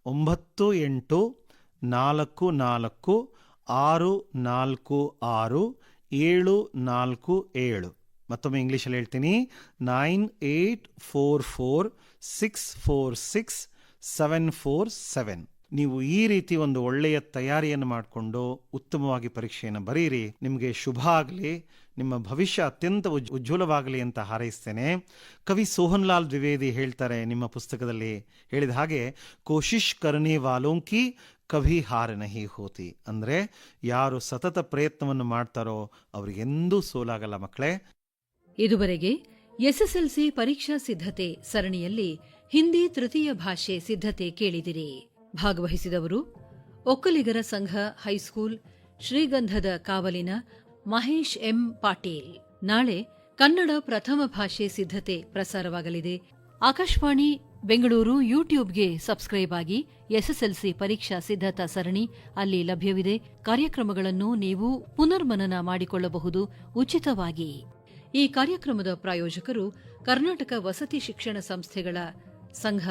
9846466747. ಮತ್ತೊಮ್ಮೆ ಇಂಗ್ಲೀಷಲ್ಲಿ ಹೇಳ್ತೀನಿ, 9844646747. ನೀವು ಈ ರೀತಿ ಒಂದು ಒಳ್ಳೆಯ ತಯಾರಿಯನ್ನು ಮಾಡಿಕೊಂಡು ಉತ್ತಮವಾಗಿ ಪರೀಕ್ಷೆಯನ್ನು ಬರೀರಿ. ನಿಮಗೆ ಶುಭ ಆಗಲಿ, ನಿಮ್ಮ ಭವಿಷ್ಯ ಅತ್ಯಂತ ಉಜ್ವಲವಾಗಲಿ ಅಂತ ಹಾರೈಸ್ತೇನೆ. ಕವಿ ಸೋಹನ್ ಲಾಲ್ ದ್ವಿವೇದಿ ಹೇಳ್ತಾರೆ ನಿಮ್ಮ ಪುಸ್ತಕದಲ್ಲಿ ಹೇಳಿದ ಹಾಗೆ, ಕೋಶಿಶ್ ಕರ್ನೆ ವಾಲೋಂ ಕಿ ಕಭಿ ಹಾರ ನಹಿ ಹೋತಿ. ಅಂದ್ರೆ ಯಾರು ಸತತ ಪ್ರಯತ್ನವನ್ನು ಮಾಡ್ತಾರೋ ಅವರಿಗೆಂದೂ ಸೋಲಾಗಲ್ಲ ಮಕ್ಕಳೇ. ಇದುವರೆಗೆ ಎಸ್ಎಸ್ಎಲ್ಸಿ ಪರೀಕ್ಷಾ ಸಿದ್ಧತೆ ಸರಣಿಯಲ್ಲಿ ಹಿಂದಿ ತೃತೀಯ ಭಾಷೆ ಸಿದ್ಧತೆ ಕೇಳಿದಿರಿ. ಭಾಗವಹಿಸಿದವರು ಒಕ್ಕಲಿಗರ ಸಂಘ ಹೈಸ್ಕೂಲ್ ಶ್ರೀಗಂಧದ ಕಾವಲಿನ ಮಹೇಶ್ ಎಂ ಪಾಟೀಲ್. ನಾಳೆ ಕನ್ನಡ ಪ್ರಥಮ ಭಾಷೆ ಸಿದ್ಧತೆ ಪ್ರಸಾರವಾಗಲಿದೆ. ಆಕಾಶವಾಣಿ ಬೆಂಗಳೂರು ಯೂಟ್ಯೂಬ್ಗೆ ಸಬ್ಸ್ಕ್ರೈಬ್ ಆಗಿ. ಎಸ್ಎಸ್ಎಲ್ಸಿ ಪರೀಕ್ಷಾ ಸಿದ್ಧತಾ ಸರಣಿ ಅಲ್ಲಿ ಲಭ್ಯವಿದೆ. ಕಾರ್ಯಕ್ರಮಗಳನ್ನು ನೀವು ಪುನರ್ಮನನ ಮಾಡಿಕೊಳ್ಳಬಹುದು ಉಚಿತವಾಗಿ. ಈ ಕಾರ್ಯಕ್ರಮದ ಪ್ರಾಯೋಜಕರು ಕರ್ನಾಟಕ ವಸತಿ ಶಿಕ್ಷಣ ಸಂಸ್ಥೆಗಳ ಸಂಘ